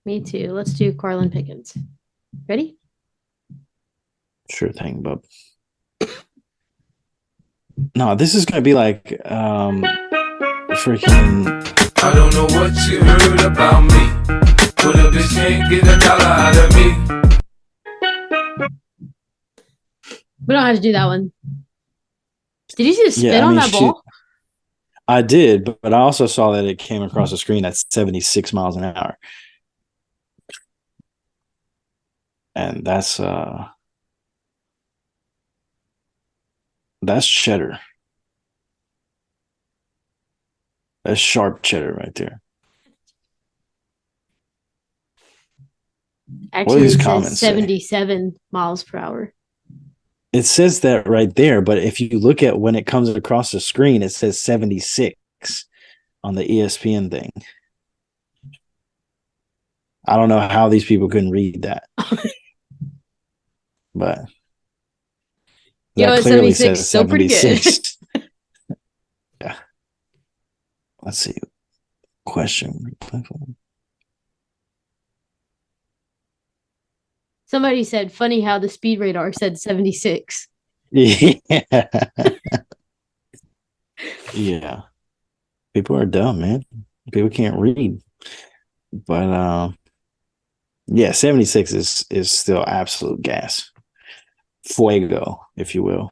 Me too. Let's do Carlin Pickens. Ready? Sure thing, bub. No, this is gonna be like freaking. I don't know what you heard about me. But a bitch can't get a dollar out of me. We don't have to do that one. Did you see the Yeah, spin I on mean, that she. ball? I did, but I also saw that it came across the screen at 76 miles an hour, and that's cheddar. That's sharp cheddar right there. What do Actually, these it says comments say? 77 miles per hour. It says that right there, but if you look at when it comes across the screen, it says 76 on the ESPN thing. I don't know how these people couldn't read that, but Yo, that at clearly 76, says still pretty good. 76. Yeah. Let's see. Question. Somebody said, funny how the speed radar said 76. Yeah. Yeah. People are dumb, man. People can't read. But yeah, 76 is still absolute gas. Fuego, if you will.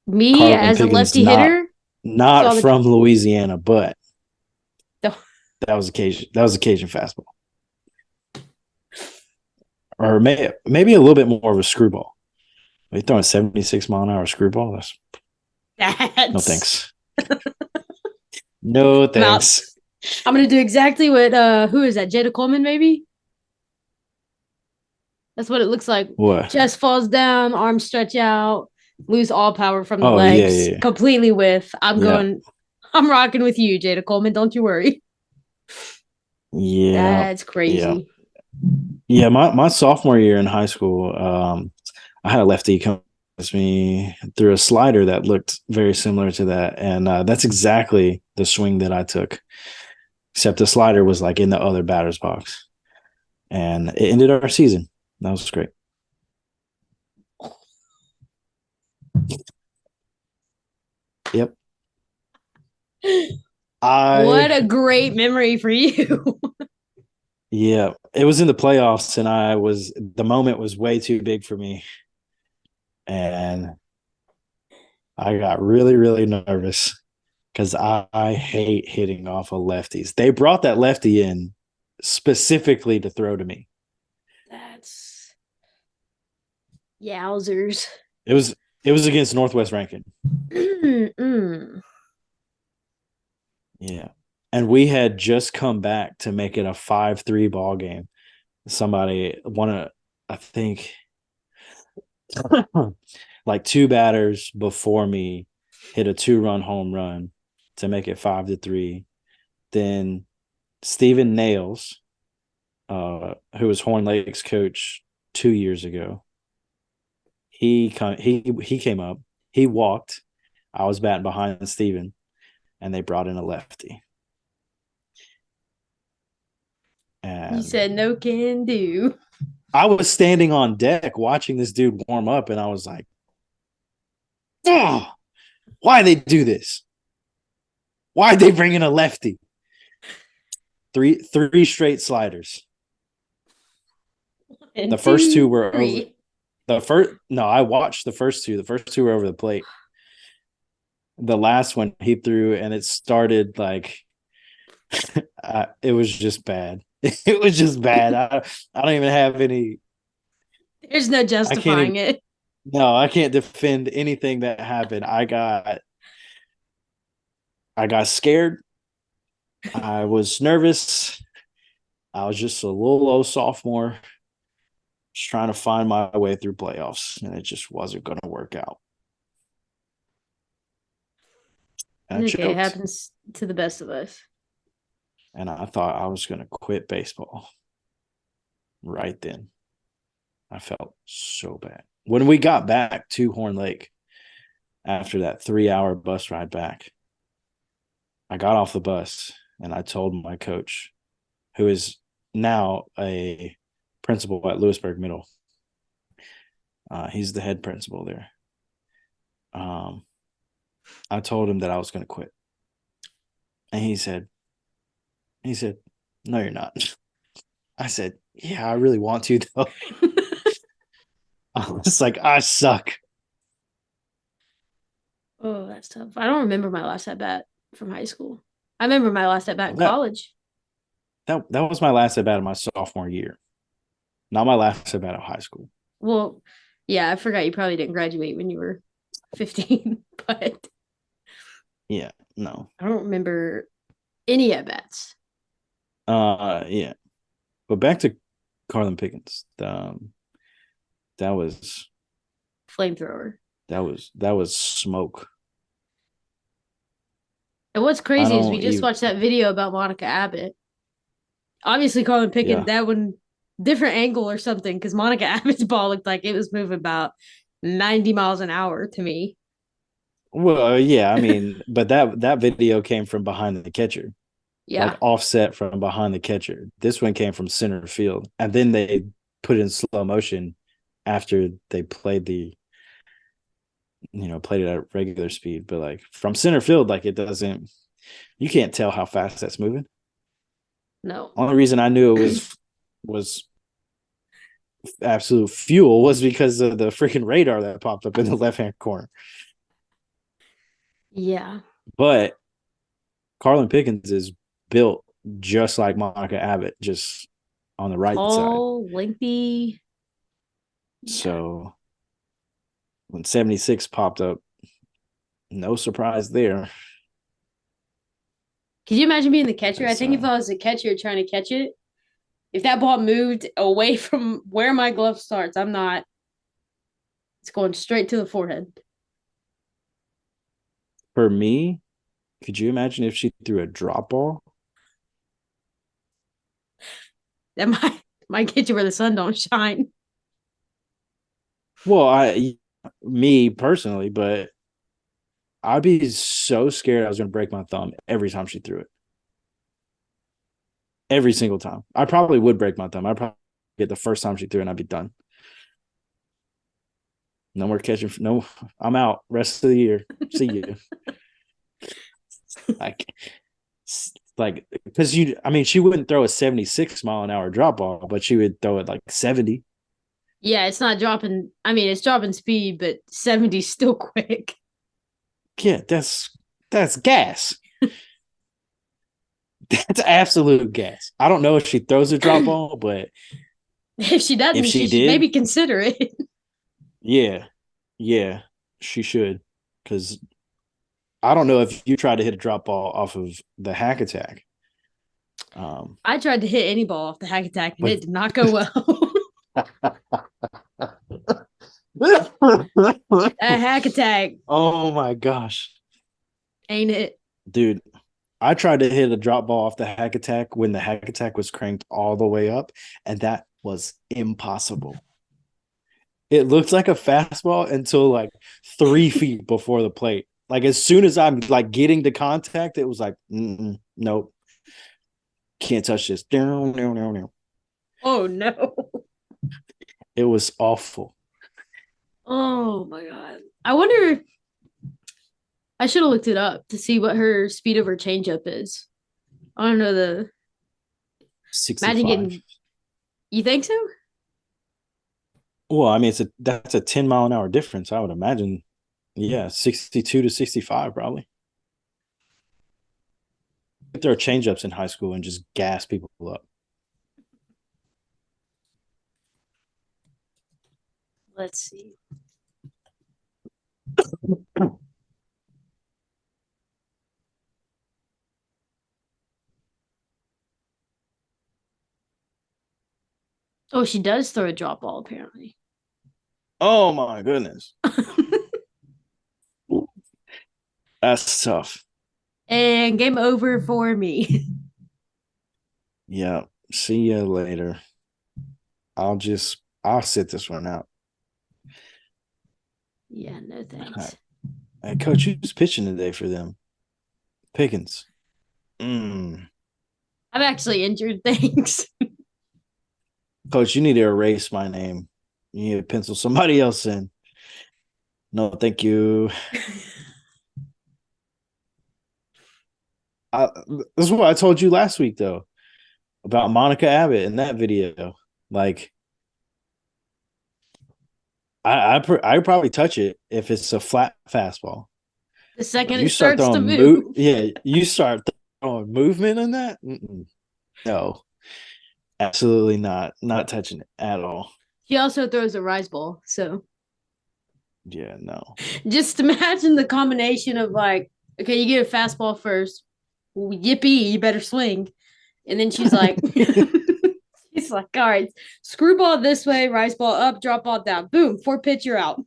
Me, Carlin as a Pickens lefty not hitter, not saw the. from Louisiana, but the that was a Cajun fastball. Or maybe a little bit more of a screwball. Are you throwing 76 mile an hour screwball? That's no that's. thanks. No I'm out. thanks. I'm going to do exactly what, who is that? Jada Coleman, maybe? That's what it looks like. What? Chest falls down, arms stretch out, lose all power from the Oh yeah, legs, yeah, completely with. yeah, I'm rocking with you, Jada Coleman. Don't you worry. yeah, That's yeah, crazy. yeah. My sophomore year in high school, I had a lefty come against me through a slider that looked very similar to that, and that's exactly the swing that I took. Except the slider was like in the other batter's box, and it ended our season. That was great. Yep. What I a great memory for you. Yeah, it was in the playoffs, and the moment was way too big for me, and I got really, really nervous because I hate hitting off of lefties. They brought that lefty in specifically to throw to me. That's yowzers. It was against Northwest Rankin. Mm. Yeah, and we had just come back to make it a 5-3 ball game. Somebody one of I think like two batters before me hit a 2-run home run to make it 5-3. Then Stephen Nails, who was Horn Lake's coach 2 years ago, he came up. He walked. I was batting behind Stephen, and they brought in a lefty. You And said no can do. I was standing on deck watching this dude warm up, and I was like, "Oh, why they do this? Why they bring in a lefty?" Three straight sliders. The And first two two, were over. three. The first no, I watched the first two. The first two were over the plate. The last one he threw, and it started like it was just bad. It was just bad. I don't even have any. There's no I can't even. justifying it. No, I can't defend anything that happened. I got scared. I was nervous. I was just a little low sophomore, just trying to find my way through playoffs, and it just wasn't going to work out. And I Okay, it choked. happens to the best of us. And I thought I was going to quit baseball right then. I felt so bad. When we got back to Horn Lake after that 3-hour bus ride back, I got off the bus and I told my coach, who is now a principal at Lewisburg Middle. He's the head principal there. I told him that I was going to quit, and he said, "No, you're not." I said, "Yeah, I really want to though." I was like, "I suck." Oh, that's tough. I don't remember my last at bat from high school. I remember my last at bat in That college. that was my last at bat of my sophomore year, not my last at bat of high school. Well, yeah, I forgot you probably didn't graduate when you were 15, but Yeah, no. I don't remember any at bats. Yeah. But back to Carlin Pickens. That was Flamethrower. that was smoke. And what's I crazy is we don't just even. watched that video about Monica Abbott. Obviously, Colin Pickens, Yeah. that one different angle or something, because Monica Abbott's ball looked like it was moving about 90 miles an hour to me. Well, yeah. I mean, but that video came from behind the catcher, Yeah. like offset from behind the catcher. This one came from center field, and then they put it in slow motion after they played it at regular speed. But like from center field, like it doesn't. You can't tell how fast that's moving. No. Only reason I knew it was absolute fuel was because of the freaking radar that popped up in the left hand corner. Yeah. But Carlin Pickens is built just like Monica Abbott, just on the right Tall, lengthy. side. So when 76 popped up, no surprise there. Could you imagine being the catcher? I It's, think if I was the catcher trying to catch it, if that ball moved away from where my glove starts, I'm not. It's going straight to the forehead. For me, could you imagine if she threw a drop ball? That might get you where the sun don't shine. Well, me personally, but I'd be so scared I was going to break my thumb every time she threw it. Every single time. I probably would break my thumb. I'd probably get the first time she threw it and I'd be done. No more catching. No, I'm out. Rest of the year. See you. like, because she wouldn't throw a 76-mile-an-hour drop ball, but she would throw it like 70. Yeah, it's not dropping. I mean, it's dropping speed, but 70 is still quick. Yeah, that's gas. That's absolute gas. I don't know if she throws a drop ball, but If she doesn't, if she should did, maybe consider it. yeah, she should. Because I don't know if you tried to hit a drop ball off of the hack attack. I tried to hit any ball off the hack attack, and But- it did not go well. That hack attack, Oh my gosh, ain't it? dude! I tried to hit a drop ball off the hack attack when the hack attack was cranked all the way up, and that was impossible. It looked like a fastball until like 3 feet before the plate. Like as soon as I'm like getting to contact, it was like, nope, can't touch this. No. Oh no. It was awful. Oh my god. I wonder. I should have looked it up to see what her speed of her changeup is. I don't know the. 65. Imagine getting. You think so? Well, I mean, that's a 10-mile-an-hour difference. I would imagine. Yeah, 62 to 65 probably. There are changeups in high school and just gas people up. Let's see. Oh, she does throw a drop ball, apparently. Oh my goodness, that's tough. And game over for me. Yeah, see you later. I'll sit this one out. Yeah, no thanks. Hey, coach, who's pitching today for them? Pickens. I'm actually injured. Thanks. Coach, you need to erase my name. You need to pencil somebody else in. No, thank you. This is what I told you last week, though, about Monica Abbott in that video. Like, I probably touch it if it's a flat fastball. The second You it start starts to throwing move. you start throwing movement in that. No, absolutely not. Not touching it at all. He also throws a rise ball. So Yeah, no. just imagine the combination of like, okay, you get a fastball first. Well, yippee, you better swing. And then she's like, she's like, all right, screwball this way, rise ball up, drop ball down. Boom, 4 pitch, you're out.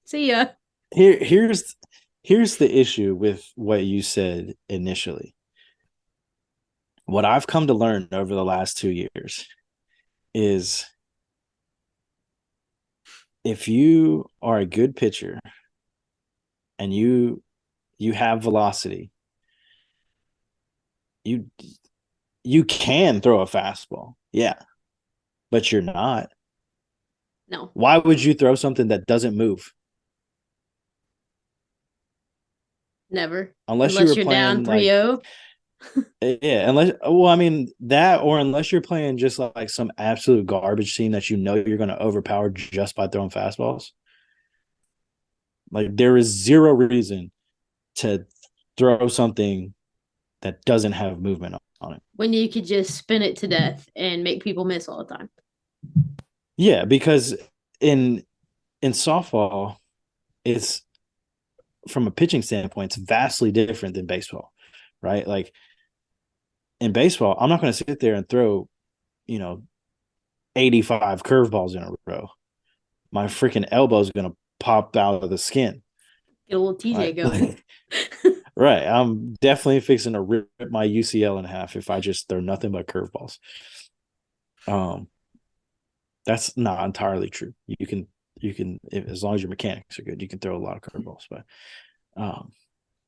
See ya. Here's the issue with what you said initially. What I've come to learn over the last 2 years is if you are a good pitcher and you have velocity, you can throw a fastball. Yeah. But you're not. No. Why would you throw something that doesn't move? Never. Unless Unless you were you're down playing 3-0. yeah, unless you're playing just like some absolute garbage team that you know you're going to overpower just by throwing fastballs. Like there is zero reason to throw something that doesn't have movement on it. When you could just spin it to death and make people miss all the time. Yeah, because in softball, it's from a pitching standpoint, it's vastly different than baseball, right? Like in baseball, I'm not going to sit there and throw, 85 curveballs in a row. My freaking elbow is going to pop out of the skin. Get a little TJ right? going. Right. I'm definitely fixing to rip my UCL in half if I just throw nothing but curveballs. That's not entirely true. You can as long as your mechanics are good, you can throw a lot of curveballs.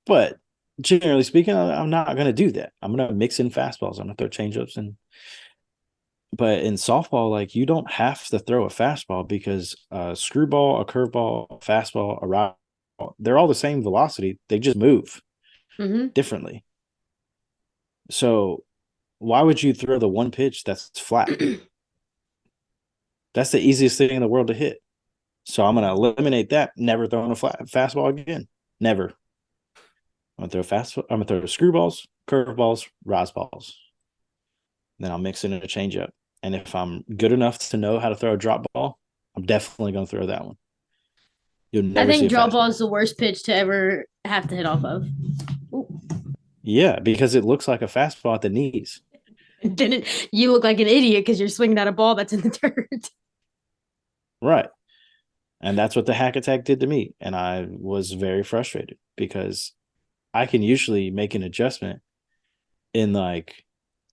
But generally speaking, I'm not going to do that. I'm going to mix in fastballs. I'm going to throw changeups but in softball, like you don't have to throw a fastball because a screwball, a curveball, a fastball, a rock, they're all the same velocity. They just move differently. So why would you throw the one pitch that's flat? That's the easiest thing in the world to hit. So I'm going to eliminate that. Never throwing a fastball again. Never. I'm going to throw screwballs, curveballs, rise balls. Then I'll mix in a changeup. And if I'm good enough to know how to throw a drop ball, I'm definitely going to throw that one. I think drop ball is the worst pitch to ever have to hit off of. Ooh. Yeah, because it looks like a fastball at the knees. Then you look like an idiot because you're swinging at a ball that's in the dirt. Right. And that's what the hack attack did to me. And I was very frustrated because I can usually make an adjustment in like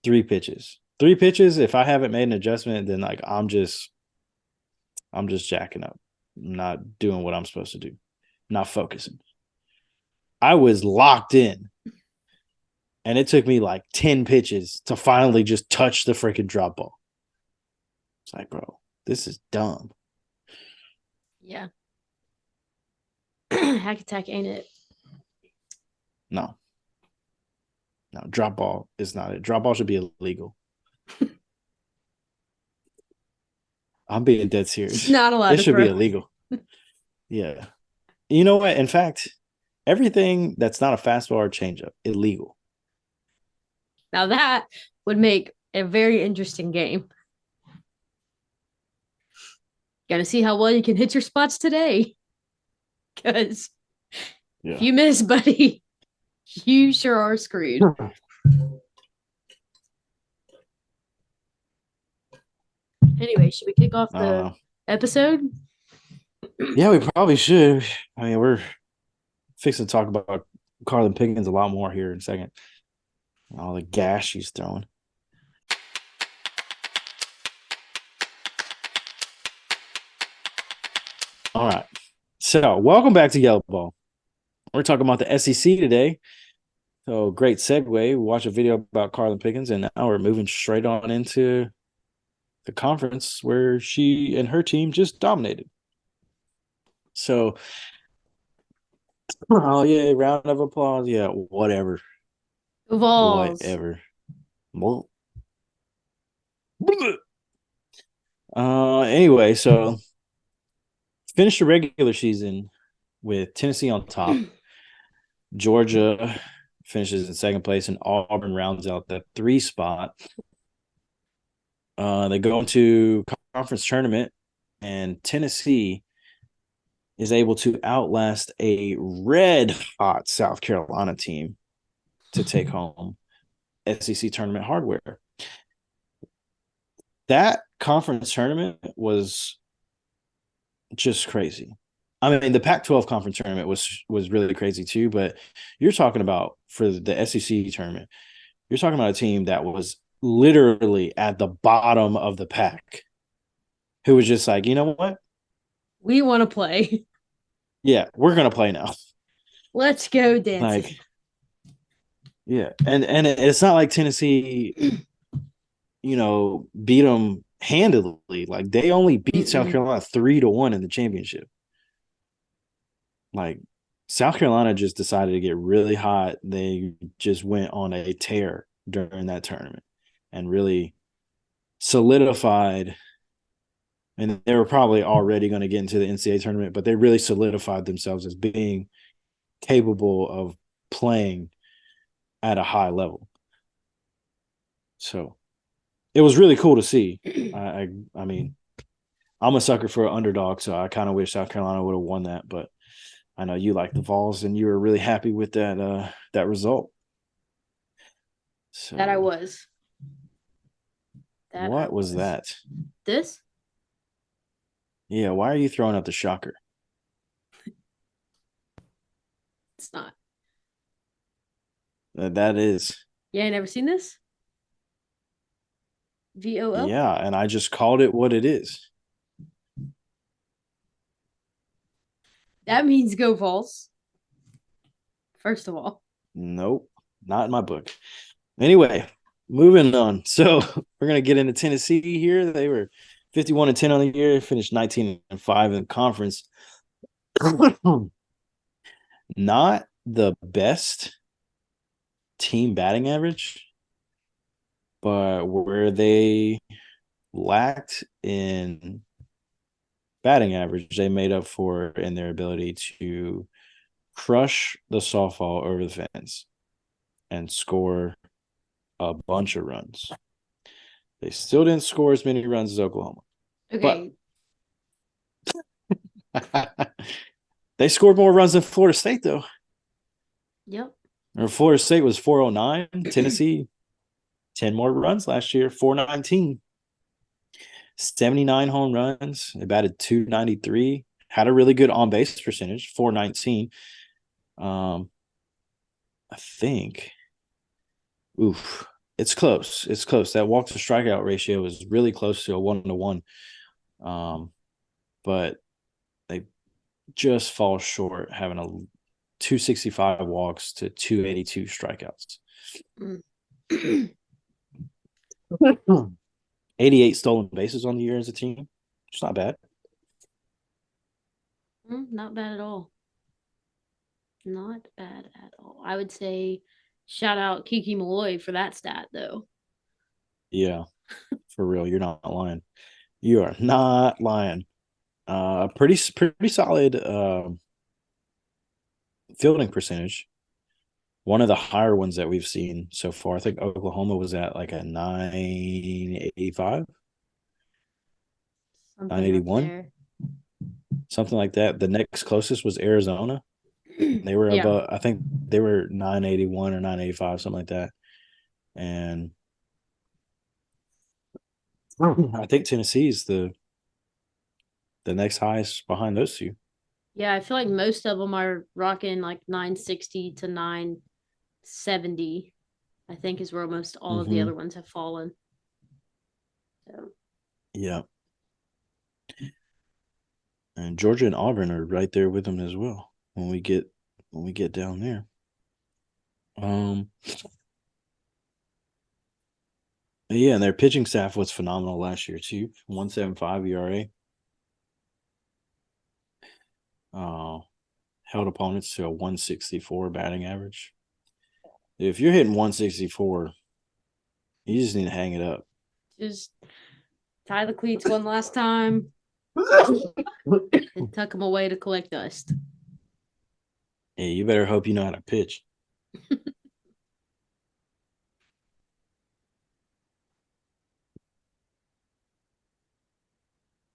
3 pitches. 3 pitches, if I haven't made an adjustment, then like I'm just jacking up. I'm not doing what I'm supposed to do. I'm not focusing. I was locked in. And it took me like 10 pitches to finally just touch the freaking drop ball. It's like, bro, this is dumb. Yeah. Hack attack ain't it? No, drop ball is not it. Drop ball should be illegal. I'm being dead serious. It's not allowed. It should be illegal. Yeah. You know what? In fact, everything that's not a fastball or changeup, illegal. Now that would make a very interesting game. Gotta see how well you can hit your spots today. Because if you miss, buddy, you sure are screwed. Anyway, should we kick off the episode? Yeah, we probably should. I mean, we're fixing to talk about Carlin Pickens a lot more here in a second. All the gas she's throwing. All right. So, welcome back to Yellow Ball. We're talking about the SEC today. So great segue. We watch a video about Carlin Pickens, and now we're moving straight on into the conference where she and her team just dominated. So, oh yeah, round of applause. Yeah, whatever, Vols. whatever. Anyway, so finished the regular season with Tennessee on top. Georgia finishes in second place, and Auburn rounds out the 3 spot. They go into conference tournament, and Tennessee is able to outlast a red hot South Carolina team to take home SEC tournament hardware. That conference tournament was just crazy. I mean, the Pac-12 conference tournament was really crazy too, but you're talking about for the SEC tournament, you're talking about a team that was literally at the bottom of the pack, who was just like, you know what? We want to play. Yeah, we're gonna play now. Let's go dancing. Like, yeah, and it's not like Tennessee, beat them handily. Like they only beat South Carolina 3-1 in the championship. Like South Carolina just decided to get really hot. They just went on a tear during that tournament and really solidified. And they were probably already going to get into the NCAA tournament, but they really solidified themselves as being capable of playing at a high level. So it was really cool to see. I mean, I'm a sucker for an underdog, so I kind of wish South Carolina would have won that, but I know you like the Vols and you were really happy with that result. So that I was. What was that? This? Yeah, why are you throwing up the shocker? It's not. That is. Yeah, you never seen this? VOL? Yeah, and I just called it what it is. That means go Vols. First of all. Nope, not in my book. Anyway, moving on. So we're gonna get into Tennessee here. They were 51-10 on the year, finished 19-5 in the conference. Not the best team batting average, but where they lacked in batting average, they made up for in their ability to crush the softball over the fence and score a bunch of runs. They still didn't score as many runs as Oklahoma. Okay. But they scored more runs than Florida State, though. Yep. Or Florida State was 409. Tennessee, 10 more runs last year, 419. 79 home runs. They batted 293. Had a really good on-base percentage, 419. I think. Oof. It's close. It's close. That walk to strikeout ratio is really close to a 1-to-1. But they just fall short, having a 265 walks to 282 strikeouts. 88 stolen bases on the year as a team. It's not bad. Not bad at all. Not bad at all. I would say shout out Kiki Malloy for that stat, though. Yeah, for real. You're not lying. You are not lying. Pretty solid fielding percentage. One of the higher ones that we've seen so far. I think Oklahoma was at like a 985, 981, something like that. The next closest was Arizona. They were about, I think they were 981 or 985, something like that. And I think Tennessee is the next highest behind those two. Yeah, I feel like most of them are rocking like 960 to 970, I think is where most all of the other ones have fallen. So. Yeah. And Georgia and Auburn are right there with them as well when we get down there. Um, yeah, and their pitching staff was phenomenal last year too. 1.75 ERA. Held opponents to a 164 batting average. If you're hitting 164, you just need to hang it up. Just tie the cleats one last time and tuck them away to collect dust. Yeah, you better hope you know how to pitch.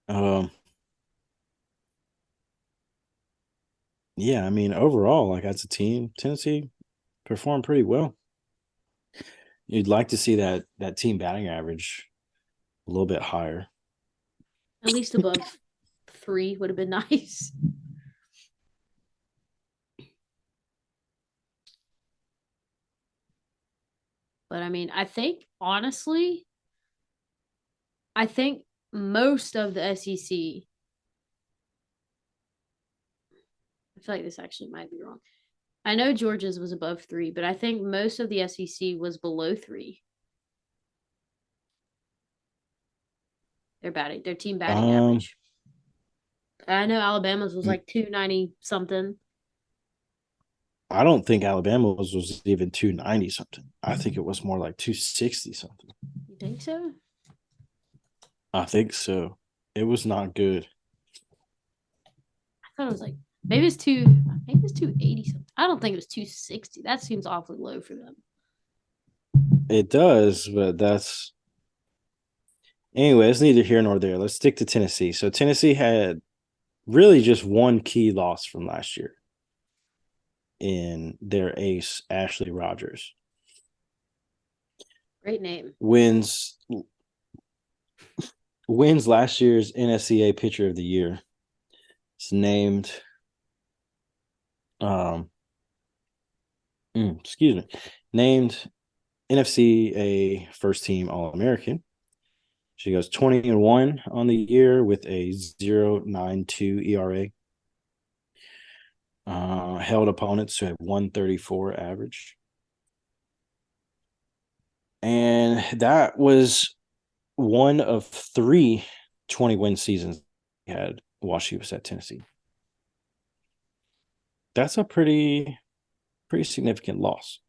Um, yeah, I mean, overall, like as a team, Tennessee performed pretty well. You'd like to see that team batting average a little bit higher. At least above 3 would have been nice. But I mean, I think honestly, I think most of the SEC, I feel like this actually might be wrong. I know Georgia's was above 3, but I think most of the SEC was below 3. Their team batting average. I know Alabama's was like 290 something. I don't think Alabama's was even 290 something. I think it was more like 260 something. You think so? I think so. It was not good. I thought it was like maybe it's 280 something. I don't think it was 260. That seems awfully low for them. It does, but that's anyway, it's neither here nor there. Let's stick to Tennessee. So Tennessee had really just one key loss from last year in their ace, Ashley Rogers. Great name. Wins last year's NSCA Pitcher of the Year. It's named named NFCA first team All-American. She goes 20-1 on the year with a 0.92 ERA. Held opponents to a 134 average. And that was one of 3 20-win seasons he had while she was at Tennessee. That's a pretty significant loss.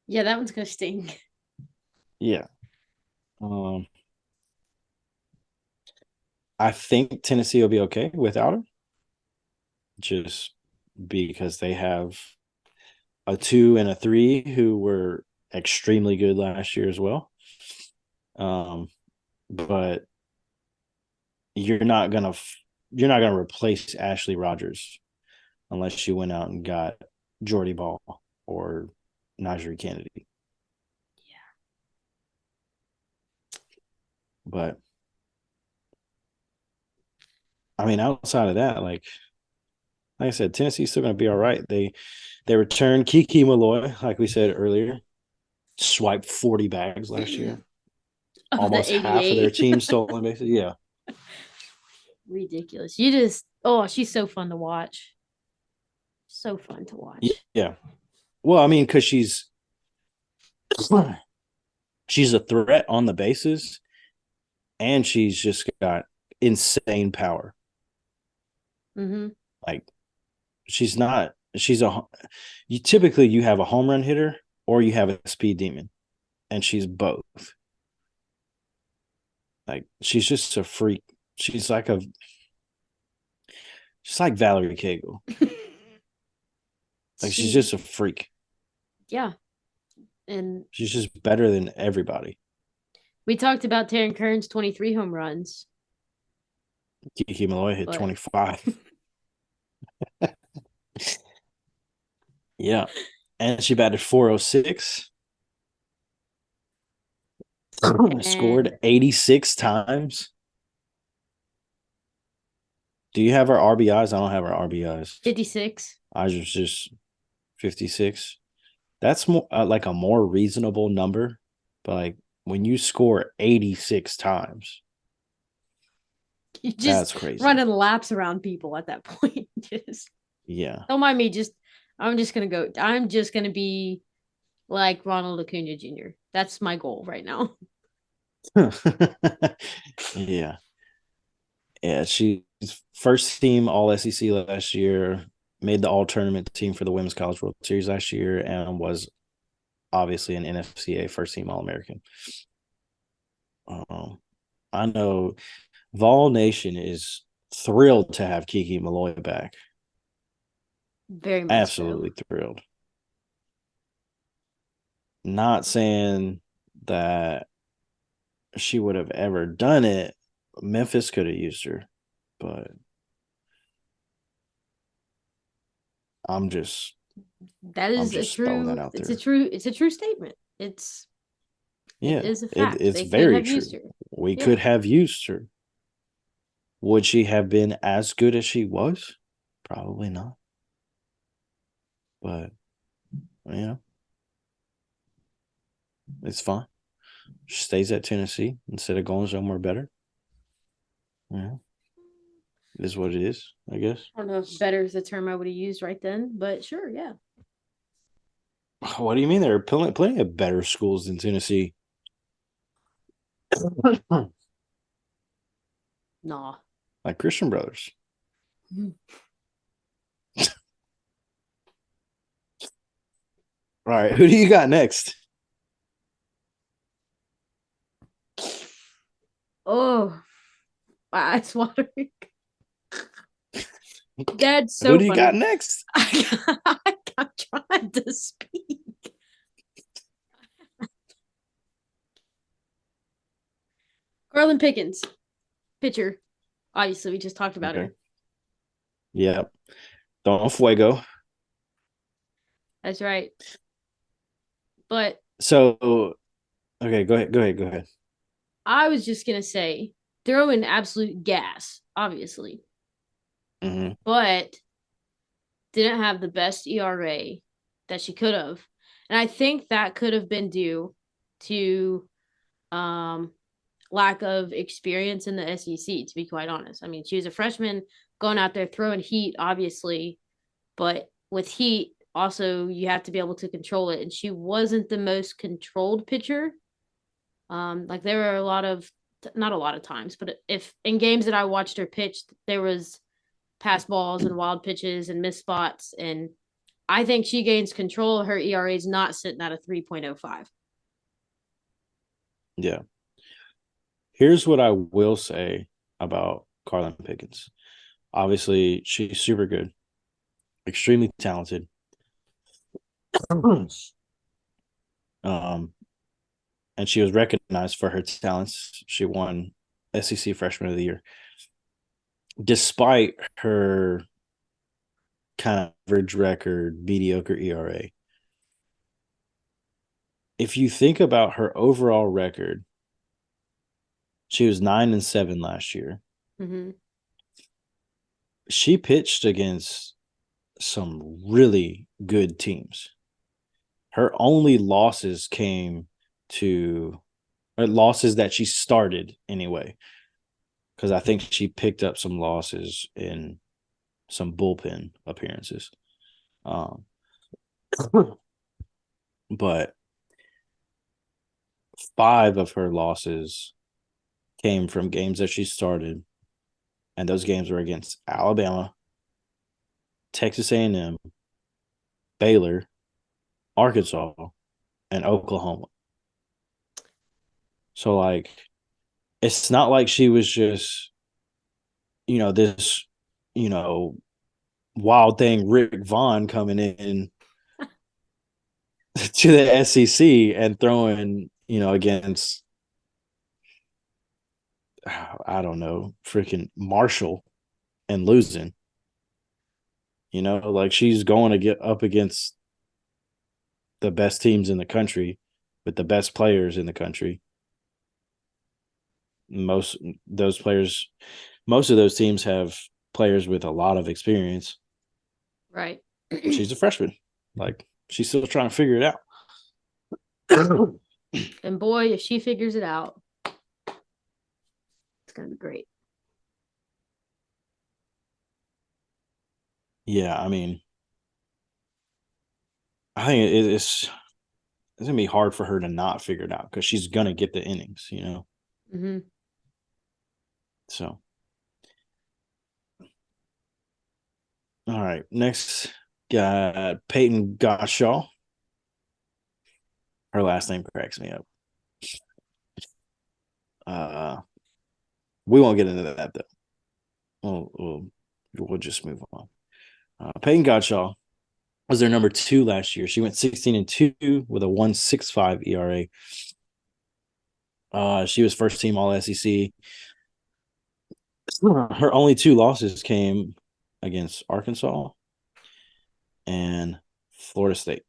Yeah, that one's gonna sting. Yeah. I think Tennessee will be okay without her. Just because they have a 2 and a 3 who were extremely good last year as well. But you're not gonna replace Ashley Rogers unless you went out and got Jordy Ball or Najee Kennedy. Yeah. But I mean, outside of that, like I said, Tennessee's still going to be all right. They returned Kiki Malloy, like we said earlier, swiped 40 bags last year. Almost half of their team stolen bases. Yeah. Ridiculous. She's so fun to watch. So fun to watch. Yeah. Well, I mean, because she's a threat on the bases, and she's just got insane power. Mm-hmm. Like, you have a home run hitter or you have a speed demon, and she's both. Like, she's just a freak. She's like Valerie Cagle. Like, she's just a freak. Yeah. And she's just better than everybody. We talked about Taryn Kern's 23 home runs. Kiki Malloy hit 25. Yeah. And she batted .406. Scored 86 times. Do you have our RBIs? I don't have our RBIs. 56. I was just 56. That's more like a more reasonable number. But like when you score 86 times, you just that's crazy. Running laps around people at that point. Yeah. Don't mind me. I'm just gonna be like Ronald Acuna Jr. That's my goal right now. Yeah. Yeah, she's first team All SEC last year, made the All Tournament team for the Women's College World Series last year, and was obviously an NFCA first team All American. I know Vol Nation is thrilled to have Kiki Malloy back. Very much Absolutely so. thrilled. Not saying that she would have ever done it. Memphis could have used her, but I'm just That I'm is a just throwing that true. out It's a there. true. It's a true statement. It Yeah, is a fact. it's They could very have used true. her. We Yeah. could have used her. Would she have been as good as she was? Probably not. But it's fine. She stays at Tennessee instead of going somewhere better. Yeah, it is what it is, I guess. I don't know if better is the term I would have used right then, but sure, yeah. What do you mean? There are plenty of better schools than Tennessee. Nah. Like Christian Brothers. All right, who do you got next? Oh, my eyes watering. That's Who so do you funny. got next? I'm trying to speak. Carlin Pickens, pitcher. Obviously, we just talked about Okay. her. Yeah. Don Fuego. That's right. But So, okay, go ahead. I was just gonna say, throw in absolute gas, obviously, but didn't have the best ERA that she could have, and I think that could have been due to lack of experience in the SEC. To be quite honest, I mean, she was a freshman going out there throwing heat, obviously, but with heat, also you have to be able to control it, and she wasn't the most controlled pitcher. Like there were a lot of not a lot of times, but if in games that I watched her pitch, there was pass balls and wild pitches and missed spots. And I think she gains control. Her ERA is not sitting at a 3.05. Yeah. Here's what I will say about Carlin Pickens. Obviously, she's super good, extremely talented. And she was recognized for her talents. She won SEC Freshman of the Year. Despite her kind of average record, mediocre ERA, if you think about her overall record, she was 9-7 last year. Mm-hmm. She pitched against some really good teams. Her only losses came to losses that she started anyway, because I think she picked up some losses in some bullpen appearances. But 5 of her losses came from games that she started, and those games were against Alabama, Texas A&M, Baylor, Arkansas, and Oklahoma. So, like, it's not like she was just, this, wild thing, Rick Vaughn coming in to the SEC and throwing, against, I don't know, freaking Marshall and losing. Like she's going to get up against the best teams in the country with the best players in the country. Most of those teams have players with a lot of experience. Right. She's a freshman. Like, she's still trying to figure it out. And boy, if she figures it out, it's going to be great. Yeah, I mean, I think it's gonna be hard for her to not figure it out because she's gonna get the innings, you know. Hmm. So, all right, next got Peyton Gottschall. Her last name cracks me up. We won't get into that though. We'll just move on. Peyton Gottschall was their number 2 last year. She went 16-2 with a 1.65 ERA. She was first team All SEC. Her only 2 losses came against Arkansas and Florida State.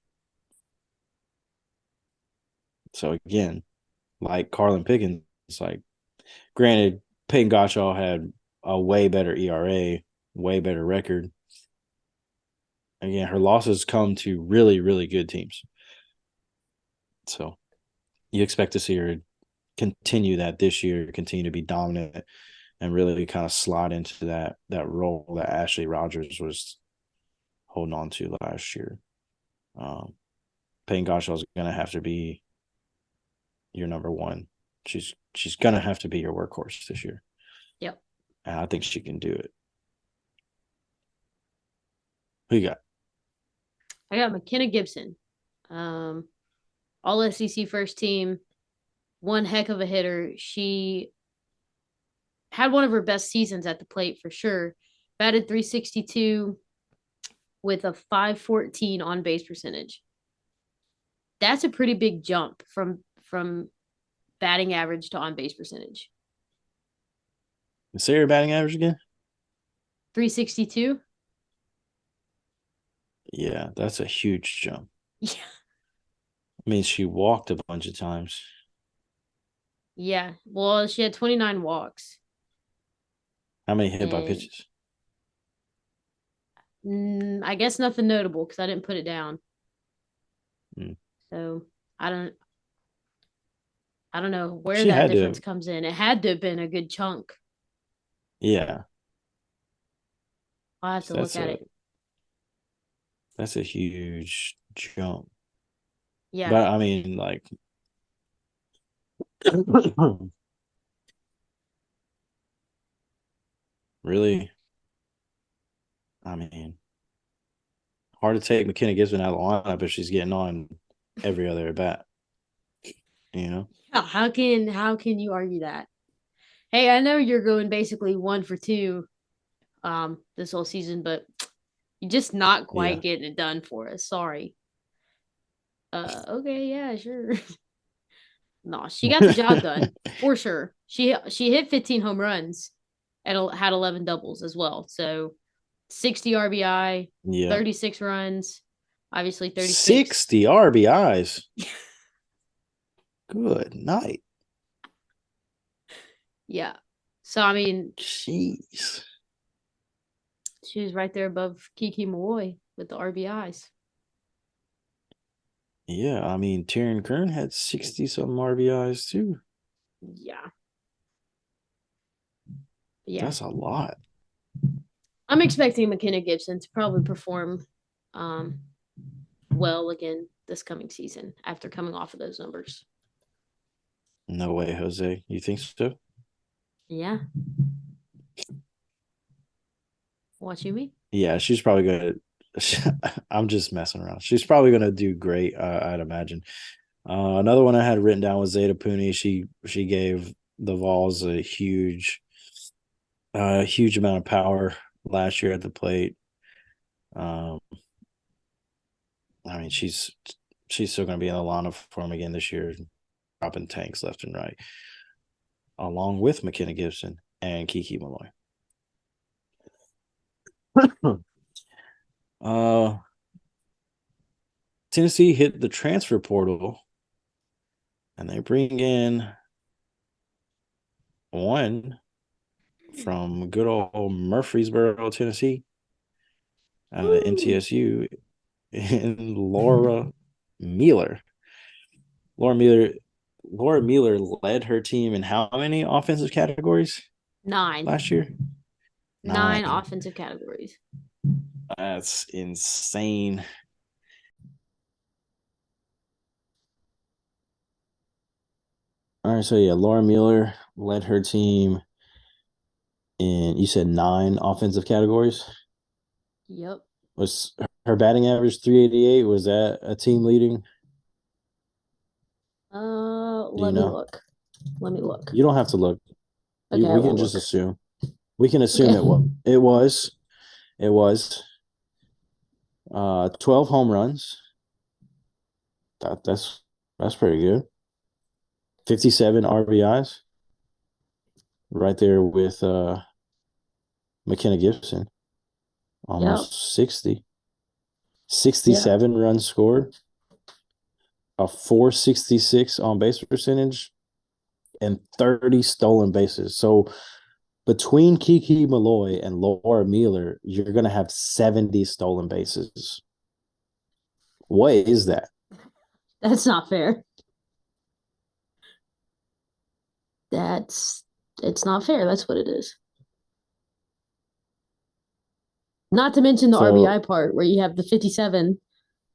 So again, like Carlin Pickens, like granted, Peyton Gottschall had a way better ERA, way better record. Again, her losses come to really, really good teams. So you expect to see her continue that this year, continue to be dominant, and really kind of slide into that role that Ashley Rogers was holding on to last year. Peyton Gottschall is going to have to be your number 1. She's going to have to be your workhorse this year. Yep. And I think she can do it. Who you got? I got McKenna Gibson. All SEC first team. One heck of a hitter. She had one of her best seasons at the plate for sure. Batted .362 with a .514 on base percentage. That's a pretty big jump from batting average to on base percentage. Say your batting average again? .362. Yeah, that's a huge jump. Yeah. I mean, she walked a bunch of times. Yeah. Well, she had 29 walks. How many hit by pitches? I guess nothing notable because I didn't put it down. So I don't know where She that difference comes in. It had to have been a good chunk. Yeah. I'll have to look at it. That's a huge jump. Yeah. But I mean, like really, I mean, hard to take McKenna Gibson out of the lineup if she's getting on every other at bat. You know? How can you argue that? Hey, I know you're going basically 1 for 2 this whole season, but you're just not quite getting it done for us. Sorry. Okay, yeah, sure. No, she got the job done for sure. She hit 15 home runs and had 11 doubles as well. So 60 RBI, 36 runs, obviously 36. 60 RBIs. Good night. Yeah. So, I mean, jeez. She was right there above Kiki Malloy with the RBIs. Yeah, I mean, Taryn Kern had 60-something RBIs too. Yeah. That's a lot. I'm expecting McKenna Gibson to probably perform well again this coming season after coming off of those numbers. No way, Jose. You think so? Yeah. Watching me? Yeah, she's probably going to. I'm just messing around. She's probably going to do great, I'd imagine. Another one I had written down was Zeta Pooney. She gave the Vols a huge amount of power last year at the plate. I mean, she's still going to be in the lineup for him again this year, dropping tanks left and right, along with McKenna Gibson and Kiki Malloy. Tennessee hit the transfer portal, and they bring in one from good old Murfreesboro, Tennessee, out of MTSU, and Laura Mueller. Laura Mueller led her team in how many offensive categories? 9 last year. 9 offensive categories. That's insane. All right, so yeah, Laura Mueller led her team in, you said 9 offensive categories. Yep. Was her batting average 388? Was that a team leading? Do you Let me know? look. Let me look. You don't have to look. Okay, I We can won't just look. assume. We can assume Okay. it was. It was. It was. 12 home runs. That's pretty good. 57 RBIs. Right there with McKenna Gibson. Yep. Almost 60. Yeah. 67 runs scored. A 466 on base percentage and 30 stolen bases. So between Kiki Malloy and Laura Mueller, you're going to have 70 stolen bases. What is that? That's not fair. It's not fair. That's what it is. Not to mention the So, RBI part where you have the 57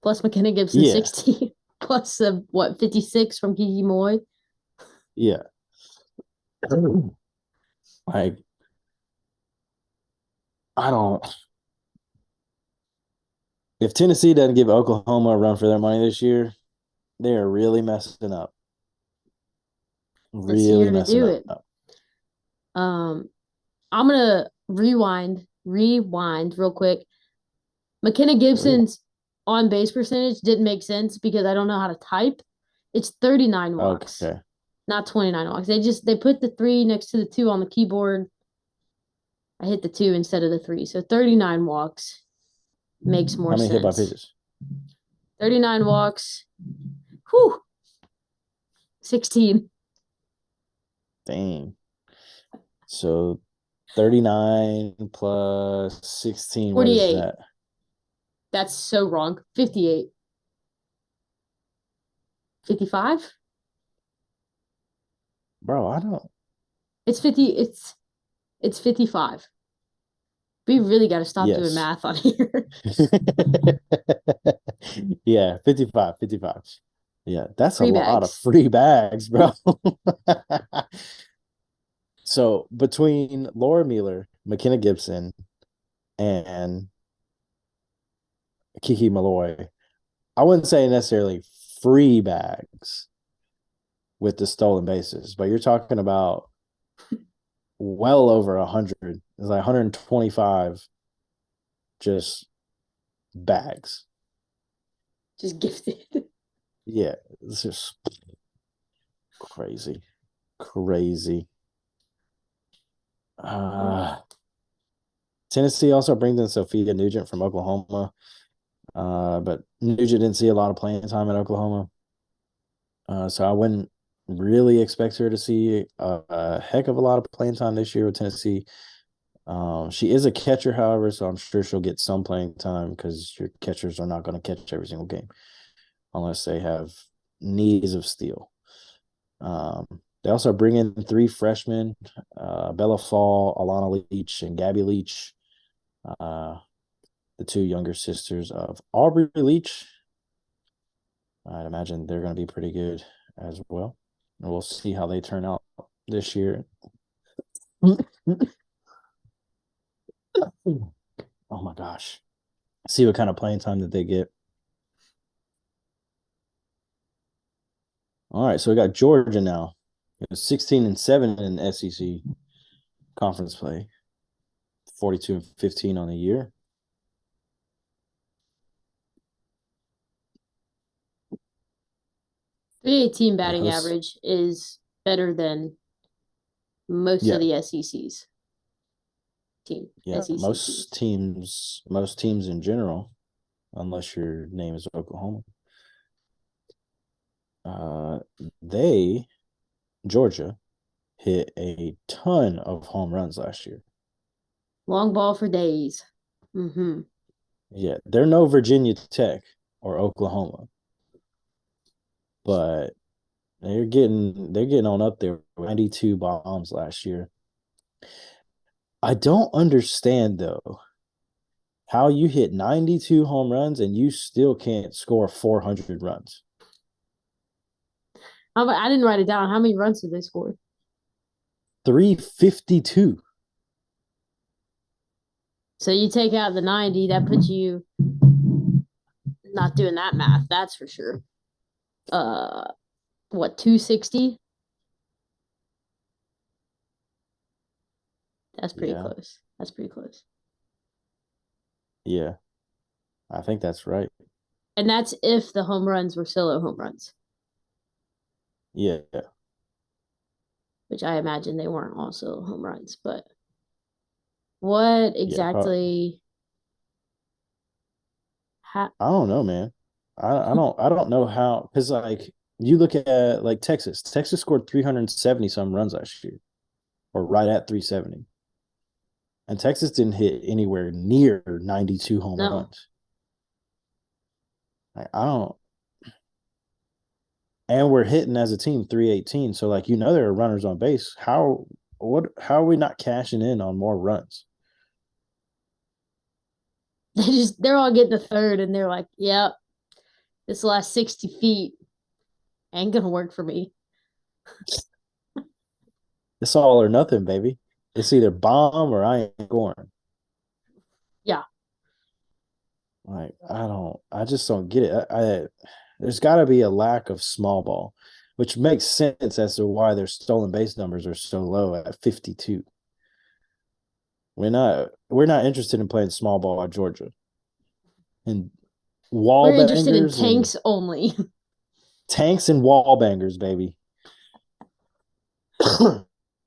plus McKenna Gibson yeah. 60 plus the 56 from Kiki Moy. Yeah. Like, I don't. If Tennessee doesn't give Oklahoma a run for their money this year, they are really messing up. This Really year to messing do up. it. I'm gonna rewind real quick. McKenna Gibson's on base percentage didn't make sense because I don't know how to type. It's 39 walks, Okay. not 29 walks. They put the 3 next to the 2 on the keyboard. I hit the 2 instead of the 3, so 39 walks makes more How many hit by sense. pitches? 39 walks. Whew. 16. Dang. So 39 plus 16. What is 48. that? That's so wrong. 58. 55? Bro, I don't. It's 50. It's 55. We really got to stop doing Yes. math on here. Yeah, 55. Yeah, that's Free a lot of bags. free bags, bro. So between Laura Mueller, McKenna Gibson, and Kiki Malloy, I wouldn't say necessarily free bags with the stolen bases, but you're talking about well over 100. It's like 125 just bags. Just gifted. Yeah, it's just crazy. Tennessee also brings in Sophia Nugent from Oklahoma. But Nugent didn't see a lot of playing time at Oklahoma. So I wouldn't really expect her to see a heck of a lot of playing time this year with Tennessee. She is a catcher, however, so I'm sure she'll get some playing time because your catchers are not going to catch every single game unless they have knees of steel. They also bring in 3 freshmen, Bella Fall, Alana Leach, and Gabby Leach, the 2 younger sisters of Aubrey Leach. I'd imagine they're going to be pretty good as well. And we'll see how they turn out this year. Oh my gosh. See what kind of playing time that they get. All right, so we got Georgia now. It was 16-7 in SEC conference play. 42-15 on the year. .318 batting average is better than most of the SEC's team. Yeah, SEC most teams in general, unless your name is Oklahoma. Georgia hit a ton of home runs last year. Long ball for days. Mm-hmm. Yeah, they're no Virginia Tech or Oklahoma, but they're getting on up there with 92 bombs last year. I don't understand though how you hit 92 home runs and you still can't score 400 runs. I didn't write it down. How many runs did they score? 352. So you take out the 90, that puts you not doing that math, that's for sure. What, 260? That's pretty Yeah. close. That's pretty close. Yeah. I think that's right. And that's if the home runs were solo home runs, Yeah. which I imagine they weren't all solo home runs. But what Yeah. exactly? I don't know, man. I don't know how, because like you look at like Texas. Texas scored 370 some runs last year, or right at 370. And Texas didn't hit anywhere near 92 home No. runs. I don't. And we're hitting as a team 318. So like there are runners on base. How are we not cashing in on more runs? They're all getting the third and they're like, yep, this last 60 feet ain't gonna work for me. It's all or nothing, baby. It's either bomb or I ain't going. Yeah. Like I just don't get it. There's got to be a lack of small ball, which makes sense as to why their stolen base numbers are so low at 52. We're not interested in playing small ball at Georgia. And wall We're interested in bangers tanks only. tanks and wall bangers, baby.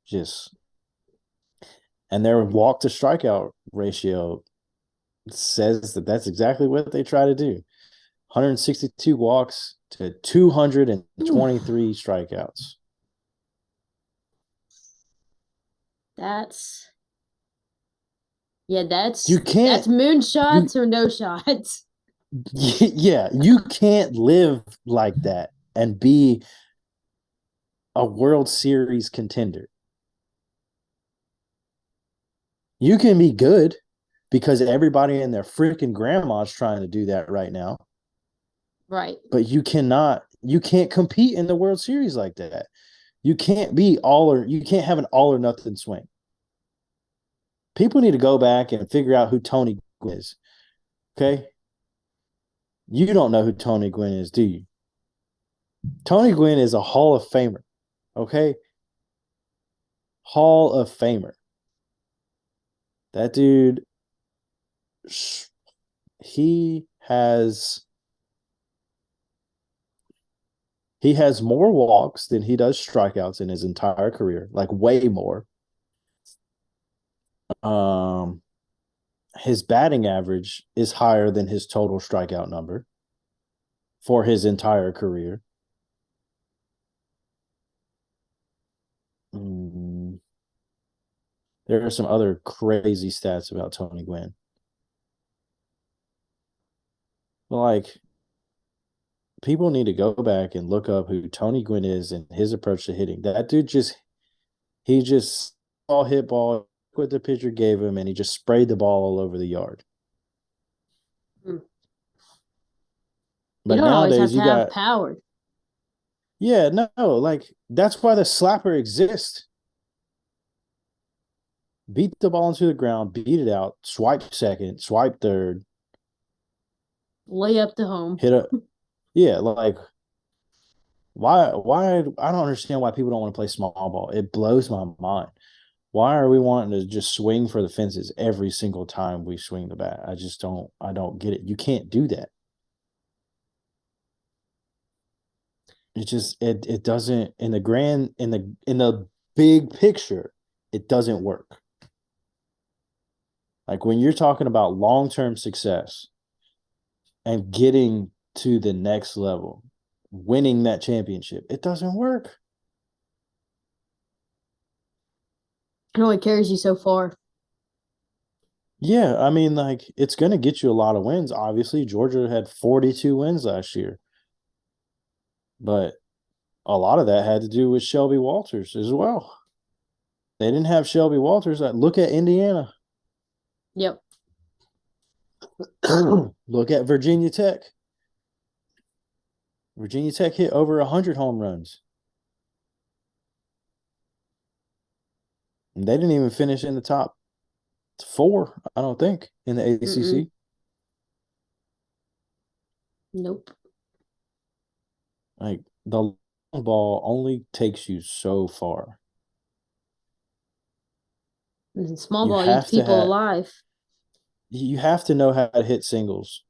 Just and their walk to strikeout ratio says that that's exactly what they try to do. 162 walks to 223 strikeouts. That's You can't. that's moonshots or no shots. Yeah, you can't live like that and be a World Series contender. You can be good because everybody and their freaking grandma's trying to do that right now. Right. But you can't compete in the World Series like that. You can't have an all or nothing swing. People need to go back and figure out who Tony Gwynn is. Okay? You don't know who Tony Gwynn is, do you? Tony Gwynn is a Hall of Famer. Okay? Hall of Famer. That dude, he has more walks than he does strikeouts in his entire career, like way more. His batting average is higher than his total strikeout number for his entire career. There are some other crazy stats about Tony Gwynn. Like, people need to go back and look up who Tony Gwynn is and his approach to hitting. That dude he just all hit ball what the pitcher gave him, and he just sprayed the ball all over the yard. But you don't nowadays always have power. Yeah, no, like that's why the slapper exists. Beat the ball into the ground, beat it out, swipe second, swipe third, lay up to home, hit a yeah, like why I don't understand why people don't want to play small ball. It blows my mind. Why are we wanting to just swing for the fences every single time we swing the bat? I don't get it. You can't do that. It doesn't in the big picture, it doesn't work. Like when you're talking about long-term success and getting to the next level, winning that championship, it doesn't work. It only carries you so far. Yeah, I mean, like it's going to get you a lot of wins. Obviously, Georgia had 42 wins last year. But a lot of that had to do with Shelby Walters as well. They didn't have Shelby Walters. Look at Indiana. Yep. Look at Virginia Tech. Virginia Tech hit over 100 home runs. And they didn't even finish in the top four, I don't think, in the Mm-mm. ACC. Nope. Like the long ball only takes you so far. And small You ball eats have to people have alive. you have to know how to hit singles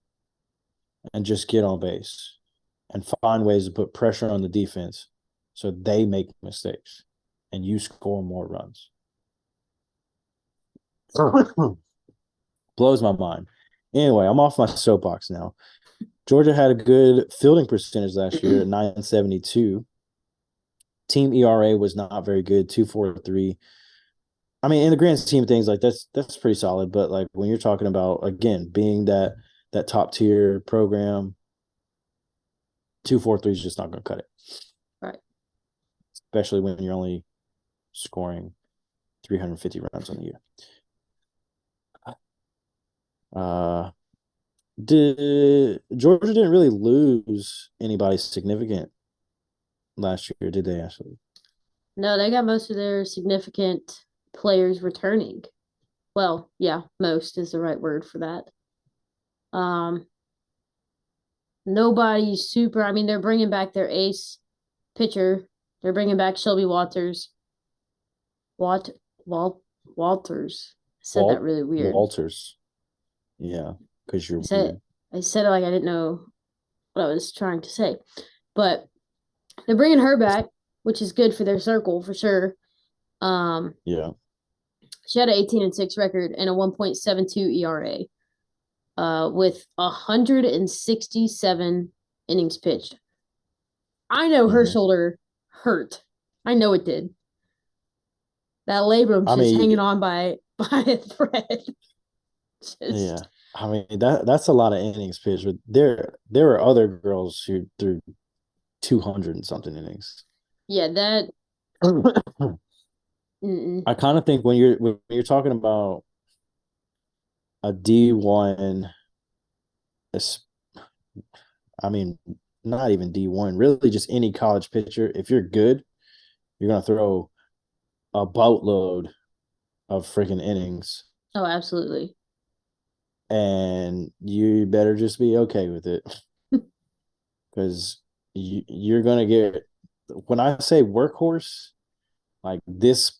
and just get on base and find ways to put pressure on the defense so they make mistakes and you score more runs. Blows my mind. Anyway, I'm off my soapbox now. Georgia had a good fielding percentage last year at 972. Team ERA was not very good, 2.43. I mean, in the grand scheme of things, like that's pretty solid. But like when you're talking about again being that top tier program, 2.43 is just not going to cut it. Right. Especially when you're only scoring 350 runs on the year. Georgia didn't really lose anybody significant last year, did they? Actually, No, they got most of their significant players returning. Well, yeah, most is the right word for that. Um, Nobody's super. I mean, they're bringing back their ace pitcher. They're bringing back Shelby Walters. Wat Walt Walters. I said that really weird. Walters, yeah, because you're I said weird. I said it like I didn't know what I was trying to say, but they're bringing her back, which is good for their circle for sure. Um, Yeah, she had an 18-6 record and a 1.72 ERA. With 167 innings pitched. I know her mm-hmm. shoulder hurt. I know it did. That labrum's I just mean, hanging on by a thread. yeah, Just I mean that's a lot of innings pitched. But there are other girls who threw 200 and something innings. yeah, that I kind of think when you're talking about a D1, I mean, not even D1, really just any college pitcher. If you're good, you're gonna throw a boatload of freaking innings, oh, absolutely. and you better just be okay with it because you're gonna get. When I say workhorse, like this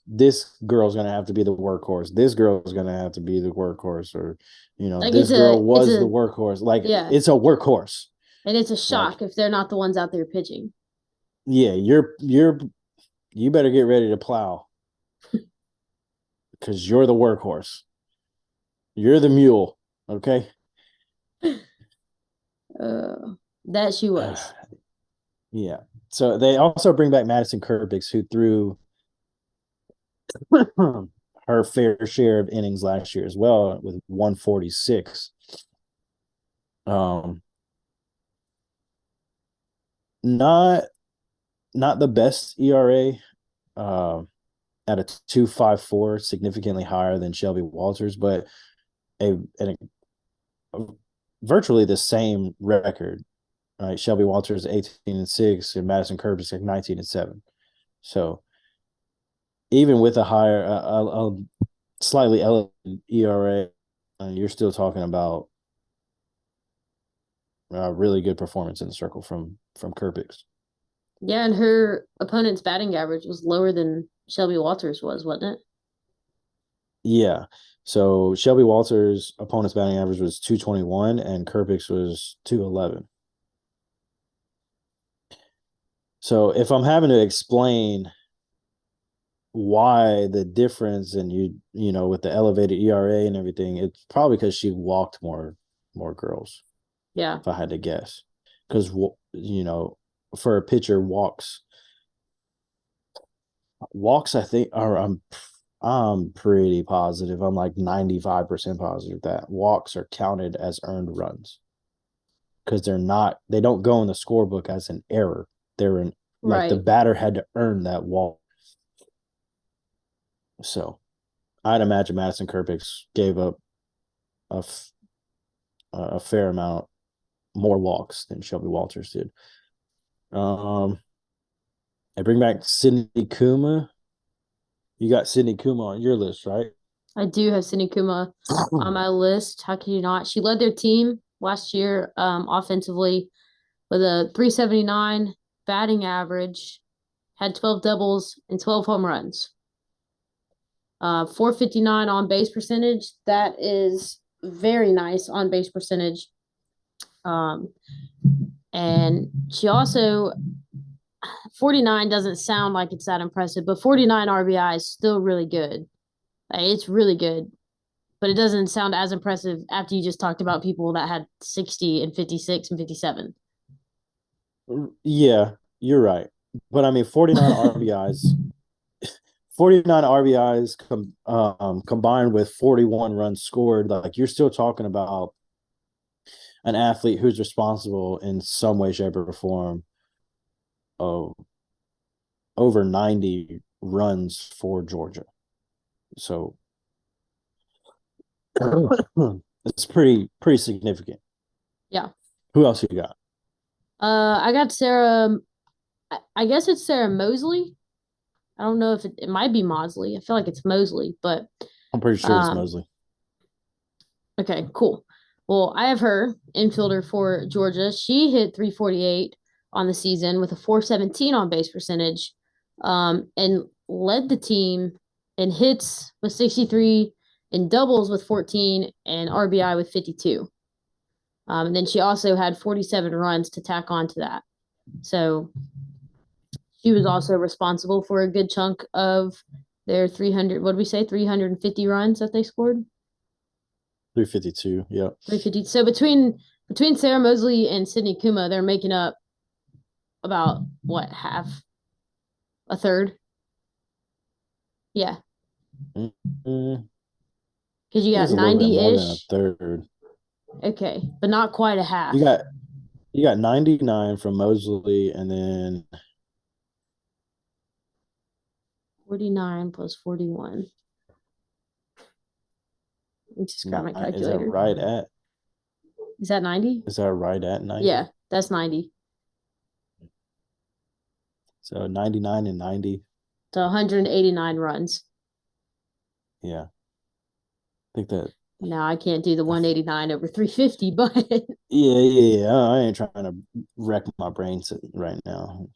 girl's gonna have to be the workhorse. This girl's gonna have to be the workhorse, or Like this girl it's was the a workhorse. Like yeah, it's a workhorse. and it's a Like shock if they're not the ones out there pitching. yeah, you better get ready to plow because you're the workhorse. You're the mule, okay? That she was. Yeah. So they also bring back Madison Kerbix, who threw her fair share of innings last year as well with 146. Um, not not the best ERA. At a 2.54, significantly higher than Shelby Walters, but a virtually the same record. Right, Shelby Walters 18-6, and Madison Kerbis 19-7. So even with a slightly elevated ERA, you're still talking about a really good performance in the circle from Kerbix. Yeah, and her opponent's batting average was lower than Shelby Walters was, wasn't it? Yeah. So Shelby Walters' opponent's batting average was 221 and Kerbix was 211. So if I'm having to explain why the difference and with the elevated ERA and everything, it's probably because she walked more girls, Yeah. if I had to guess. Because for a pitcher, walks I think are I'm pretty positive. I'm like 95% positive that walks are counted as earned runs because they don't go in the scorebook as an error. They're in like the Right. batter had to earn that walk. So I'd imagine Madison Kerbix gave up a, a fair amount more walks than Shelby Walters did. I bring back Sydney Kuma, You got Sydney Kuma on your list, right? I do have Cindy Kuma on my list. How can you not? She led their team last year offensively with a 379 batting average, had 12 doubles and 12 home runs. 459 on base percentage. That is very nice on base percentage. And she also 49 doesn't sound like it's that impressive, but 49 RBI is still really good. It's really good, but it doesn't sound as impressive after you just talked about people that had 60 and 56 and 57. Yeah, you're right. But I mean, 49 RBIs combined with 41 runs scored, like you're still talking about an athlete who's responsible in some way, shape, or form of over 90 runs for Georgia. So it's pretty significant. Yeah. Who else you got? I got Sarah. I guess it's Sarah Mosley. I don't know if it might be Mosley. I feel like it's Mosley, but I'm pretty sure it's Mosley. Okay, cool. Well, I have her infielder for Georgia. She hit 348 on the season with a 417 on base percentage, and led the team in hits with 63, in doubles with 14, and RBI with 52. And then she also had 47 runs to tack on to that. So she was also responsible for a good chunk of their 300, what did we say, 350 runs that they scored? 352, yeah. 350. So between Sarah Mosley and Sydney Kuma, they're making up about what, half? A third? Yeah. Mm-hmm. Because you got It's a little bit more than a 90-ish. third. Okay, but not quite a half. You got 99 from Mosley, and then 49 plus 41. Let me just grab my calculator. Is that right at? Is that 90? Is that right at 90? Yeah, that's 90. So 99 and 90. So 189 runs. Yeah. I think that. Now I can't do the 189 over 350, but Yeah. I ain't trying to wreck my brain right now.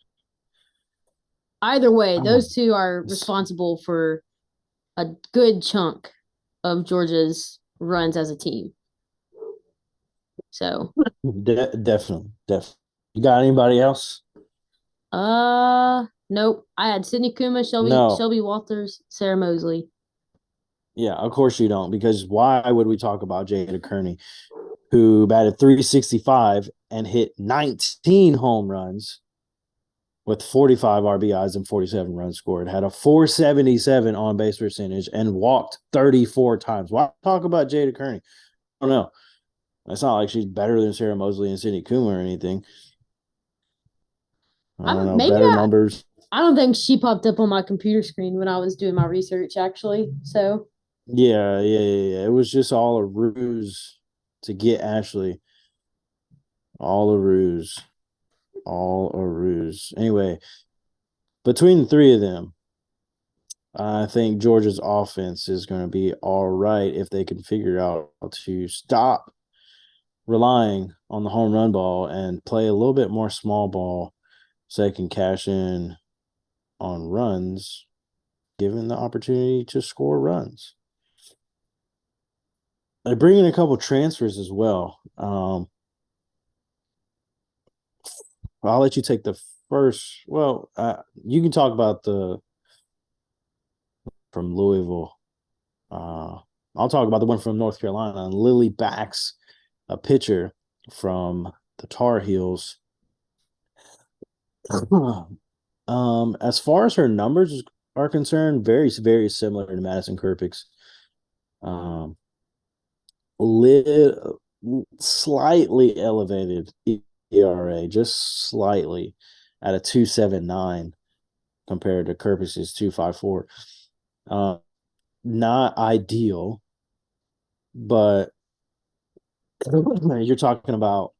Either way, those two are responsible for a good chunk of Georgia's runs as a team. So definitely. You got anybody else? Nope. I had Sydney Kuma, Shelby Walters, Sarah Mosley. Yeah, of course you don't, because why would we talk about Jada Kearney, who batted 365 and hit 19 home runs with 45 RBIs and 47 runs scored, had a 477 on base percentage, and walked 34 times. Why talk about Jada Kearney? I don't know. It's not like she's better than Sarah Mosley and Sydney Kuma or anything. I don't know. Better numbers. I don't think she popped up on my computer screen when I was doing my research, actually. So yeah. It was just all a ruse to get Ashley. All a ruse. Anyway, between the three of them, I think Georgia's offense is going to be all right if they can figure out how to stop relying on the home run ball and play a little bit more small ball so they can cash in on runs, given the opportunity to score runs. They bring in a couple transfers as well. I'll let you take the first. Well, you can talk about from Louisville. I'll talk about the one from North Carolina. Lily Backs, a pitcher from the Tar Heels. As far as her numbers are concerned, very, very similar to Madison Kerpix. Slightly elevated ERA, just slightly, at a 2.79 compared to Kerpix's 2.54. Not ideal, but you're talking about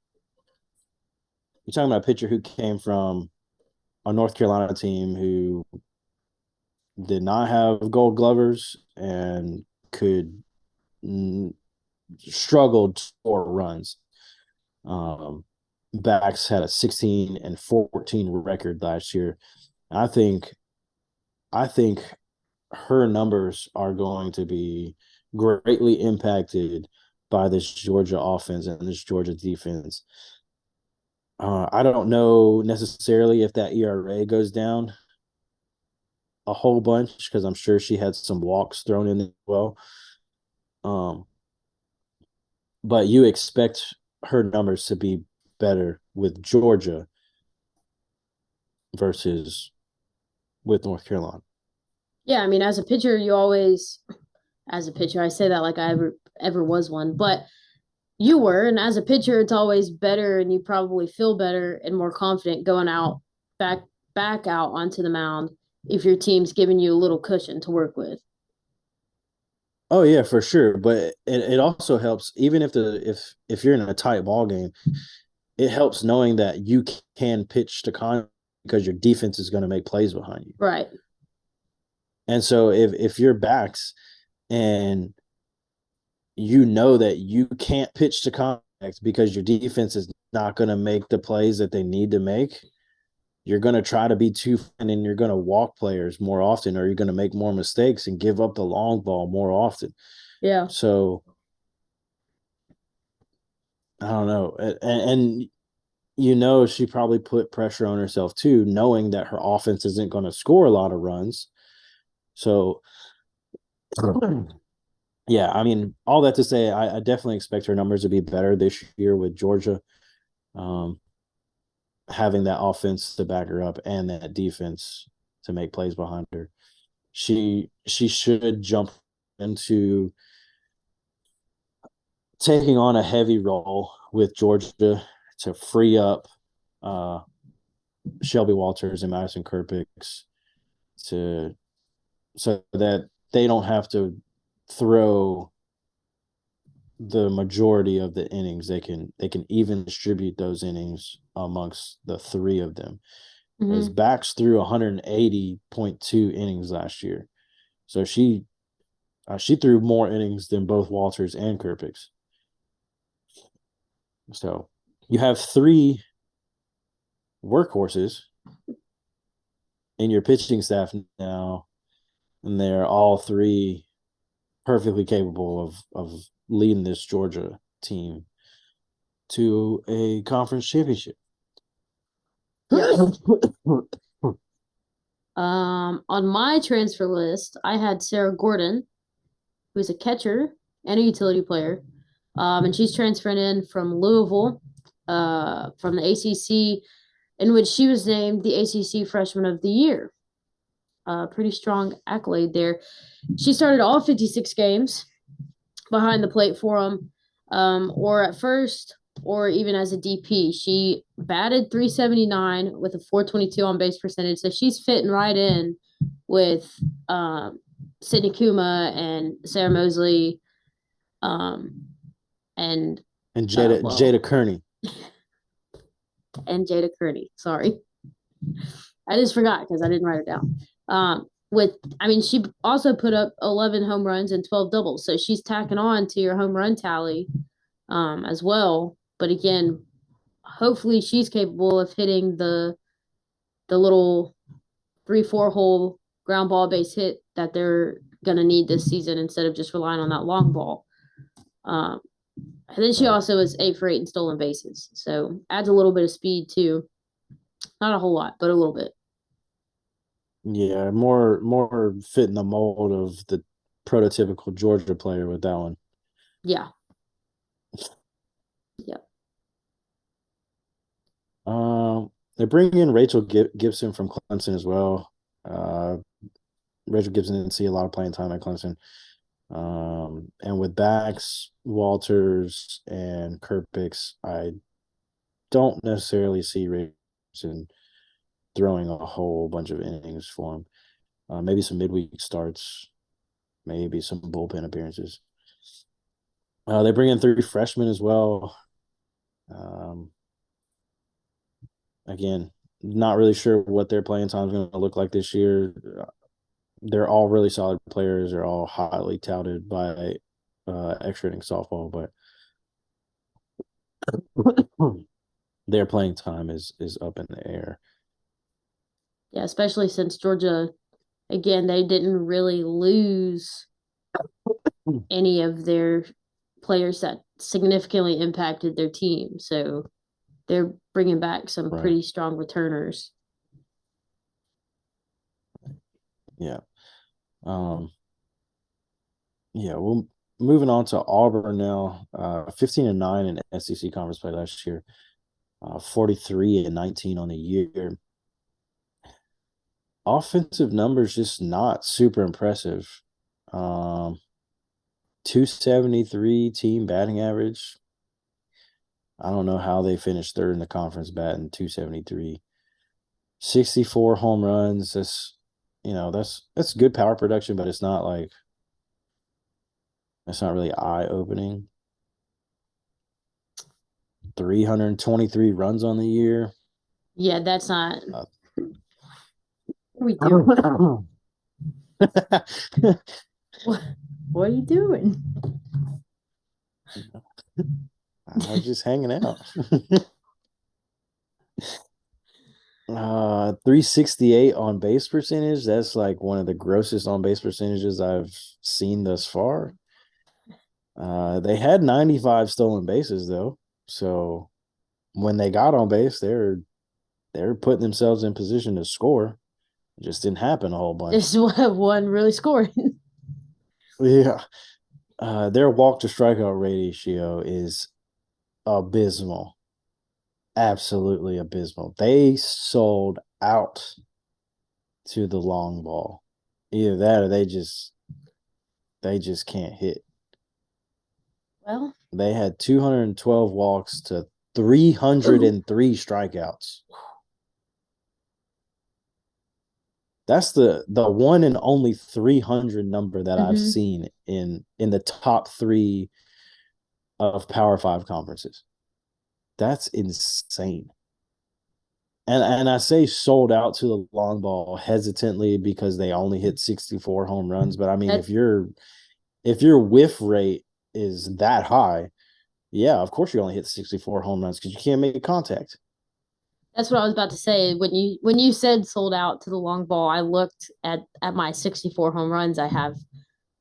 a pitcher who came from a North Carolina team who did not have Gold Glovers and could struggled for runs. Um, Backs had a 16-14 record last year. I think her numbers are going to be greatly impacted by this Georgia offense and this Georgia defense. I don't know necessarily if that ERA goes down a whole bunch because I'm sure she had some walks thrown in as well. But you expect her numbers to be better with Georgia versus with North Carolina. Yeah, I mean, as a pitcher, as a pitcher, I say that like I ever was one, but you were, and as a pitcher, it's always better, and you probably feel better and more confident going out back back out onto the mound if your team's giving you a little cushion to work with. Oh yeah, for sure. But it also helps even if you're in a tight ball game, it helps knowing that you can pitch to con because your defense is going to make plays behind you. Right. And so if your backs and you know that you can't pitch to contact because your defense is not going to make the plays that they need to make, you're going to try to be too and then you're going to walk players more often or you're going to make more mistakes and give up the long ball more often. Yeah. So I don't know. And you know she probably put pressure on herself too, knowing that her offense isn't going to score a lot of runs. So yeah, I mean, all that to say, I definitely expect her numbers to be better this year with Georgia, having that offense to back her up and that defense to make plays behind her. She should jump into taking on a heavy role with Georgia to free up Shelby Walters and Madison Kerpix so that they don't have to throw the majority of the innings. They can even distribute those innings amongst the three of them. Because Backs threw 180.2 innings last year, so she threw more innings than both Walters and Kerpix. So you have three workhorses in your pitching staff now, and they're all three perfectly capable of leading this Georgia team to a conference championship. On my transfer list, I had Sarah Gordon, who's a catcher and a utility player. And she's transferring in from Louisville, from the ACC, in which she was named the ACC Freshman of the Year. Pretty strong accolade there. She started all 56 games behind the plate for them, or at first, or even as a DP. She batted .379 with a .422 on base percentage, so she's fitting right in with Sydney Kuma and Sarah Mosley, and Jada Kearney. And Jada Kearney. Sorry. I just forgot because I didn't write it down. She also put up 11 home runs and 12 doubles. So she's tacking on to your home run tally as well. But again, hopefully she's capable of hitting the little 3-4 hole ground ball base hit that they're going to need this season instead of just relying on that long ball. And then she also is 8 for 8 in stolen bases. So adds a little bit of speed too. Not a whole lot, but a little bit. Yeah, more fitting the mold of the prototypical Georgia player with that one. Yeah. Yep. They're bringing in Rachel Gibson from Clemson as well. Rachel Gibson didn't see a lot of playing time at Clemson. And with Backs, Walters, and Kerpix, I don't necessarily see Rachel throwing a whole bunch of innings for him. Maybe some midweek starts, maybe some bullpen appearances. They bring in 3 freshmen as well. Again, not really sure what their playing time is going to look like this year. they're all really solid players. They're all highly touted by extra inning softball, but their playing time is up in the air. Yeah, especially since Georgia, again, they didn't really lose any of their players that significantly impacted their team. So they're bringing back some Right. pretty strong returners. Yeah. Yeah, well, moving on to Auburn now. 15-9 in SEC conference play last year. 43-19 on the year. Offensive numbers just not super impressive. 273 team batting average. I don't know how they finished third in the conference batting 273. 64 home runs. That's good power production, but it's not like it's not really eye-opening. 323 runs on the year. Yeah, that's not. What are we I doing? What are you doing? was just hanging out. 368 on base percentage. That's like one of the grossest on base percentages I've seen thus far. They had 95 stolen bases though. So when they got on base, they're putting themselves in position to score. It just didn't happen a whole bunch. Just one really scoring. Yeah. Their walk to strikeout ratio is abysmal. Absolutely abysmal. They sold out to the long ball. Either that or they just can't hit. Well, They had 212 walks to 303 strikeouts. That's the one and only 300 number that I've seen in the top 3 of Power 5 conferences. That's insane. And I say sold out to the long ball hesitantly because they only hit 64 home runs. But I mean, if your whiff rate is that high, yeah, of course you only hit 64 home runs because you can't make contact. That's what I was about to say. When you said sold out to the long ball, I looked at my 64 home runs I have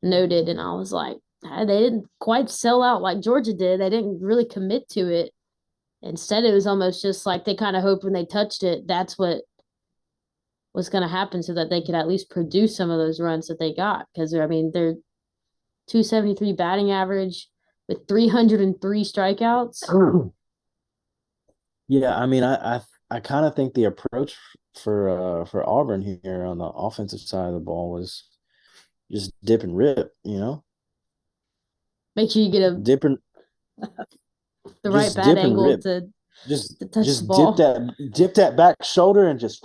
noted, and I was like, they didn't quite sell out like Georgia did. They didn't really commit to it. Instead, it was almost just like they kind of hoped when they touched it, that's what was going to happen so that they could at least produce some of those runs that they got. Because, I mean, they're 273 batting average with 303 strikeouts. Yeah, I mean, I kind of think the approach for Auburn here on the offensive side of the ball was just dip and rip, Make sure you get the right bat angle to touch the ball. dip that back shoulder and just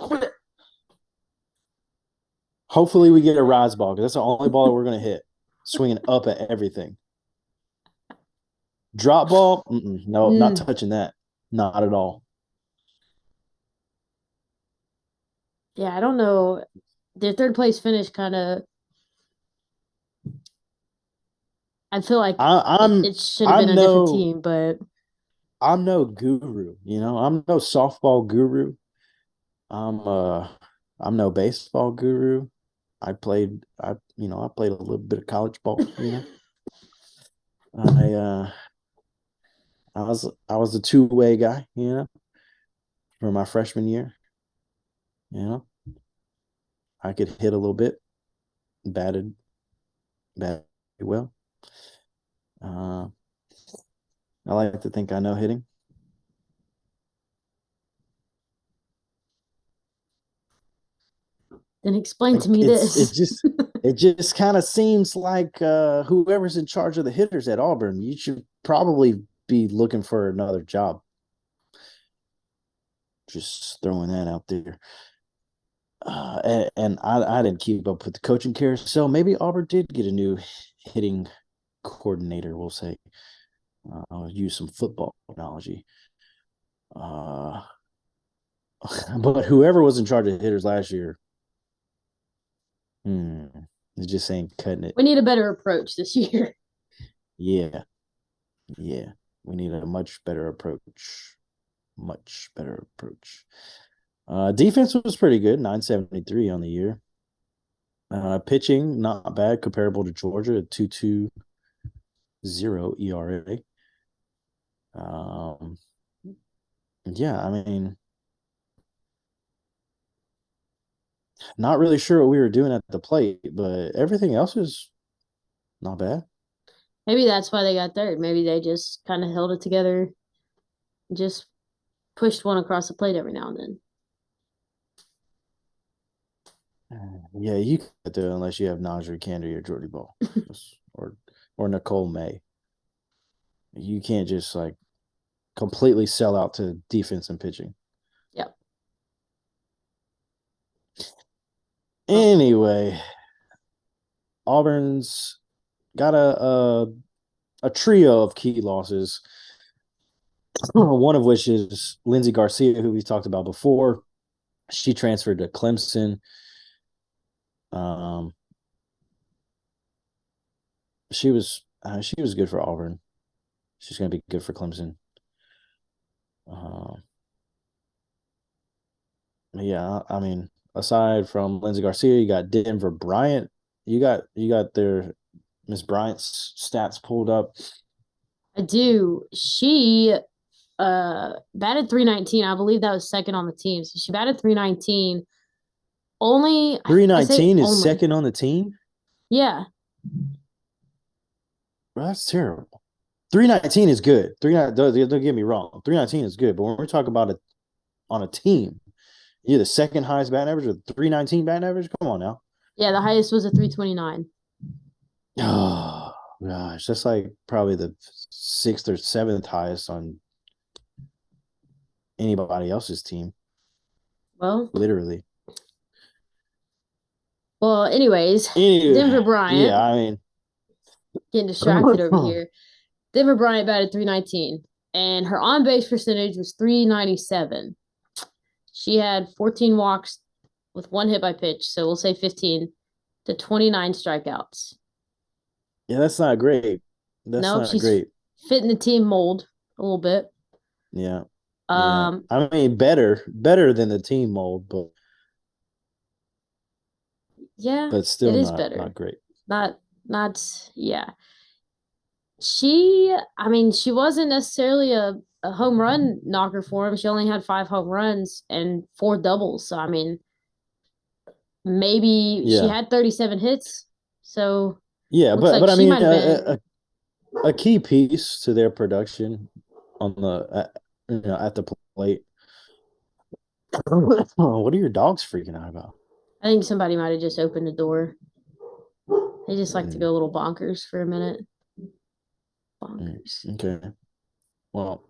hopefully we get a rise ball because that's the only ball that we're going to hit, swinging up at everything. Drop ball, no, not touching that, not at all. Yeah, I don't know. Their third place finish kind of. I feel like it should have been a different team, but I'm no guru, I'm no softball guru. I'm no baseball guru. I played a little bit of college ball, I was a two-way guy, for my freshman year. I could hit a little bit, batted well. I like to think I know hitting. Then explain to me this. It just kind of seems like whoever's in charge of the hitters at Auburn, you should probably be looking for another job. Just throwing that out there. And I didn't keep up with the coaching carousel. Maybe Auburn did get a new hitting coordinator, we'll say. I'll use some football analogy. But whoever was in charge of hitters last year, It just ain't cutting it. We need a better approach this year. Yeah. Yeah. We need a much better approach. Much better approach. Defense was pretty good, 973 on the year. Pitching, not bad, comparable to Georgia, a 2.20 ERA. Yeah, I mean, not really sure what we were doing at the plate, but everything else is not bad. Maybe that's why they got third. Maybe they just kind of held it together, just pushed one across the plate every now and then. Yeah, you can't do it unless you have Najee Candy or Jordy Ball or Nicole May. You can't just like completely sell out to defense and pitching. Yep. Anyway, Auburn's got a trio of key losses. One of which is Lindsey Garcia, who we talked about before. She transferred to Clemson. She was good for Auburn. She's going to be good for Clemson. Yeah, I mean, aside from Lindsey Garcia, you got Denver Bryant. You got their Miss Bryant's stats pulled up. I do. She batted 319. I believe that was second on the team. So she batted 319. Only 319 is second on the team? Yeah. Well, that's terrible. 319 is good. Don't get me wrong. 319 is good, but when we're talking about it on a team, you're the second highest batting average with 319 batting average. Come on now. Yeah, the highest was a 329. Oh gosh, that's like probably the sixth or seventh highest on anybody else's team. Well, literally. Well, anyways, Denver Bryant. Yeah, I mean, getting distracted over here. Denver Bryant batted 319, and her on-base percentage was 397. She had 14 walks with one hit by pitch, so we'll say 15 to 29 strikeouts. Yeah, that's not great. That's not she's great. Fitting the team mold a little bit. Yeah. I mean, better than the team mold, but yeah, but still it is not, better. Not great. Yeah. She wasn't necessarily a home run knocker for him. She only had 5 home runs and 4 doubles. So, I mean, maybe she had 37 hits. So, yeah, but I mean, a key piece to their production on the at the plate. What are your dogs freaking out about? I think somebody might have just opened the door. They just like to go a little bonkers for a minute. Bonkers. Okay. Well,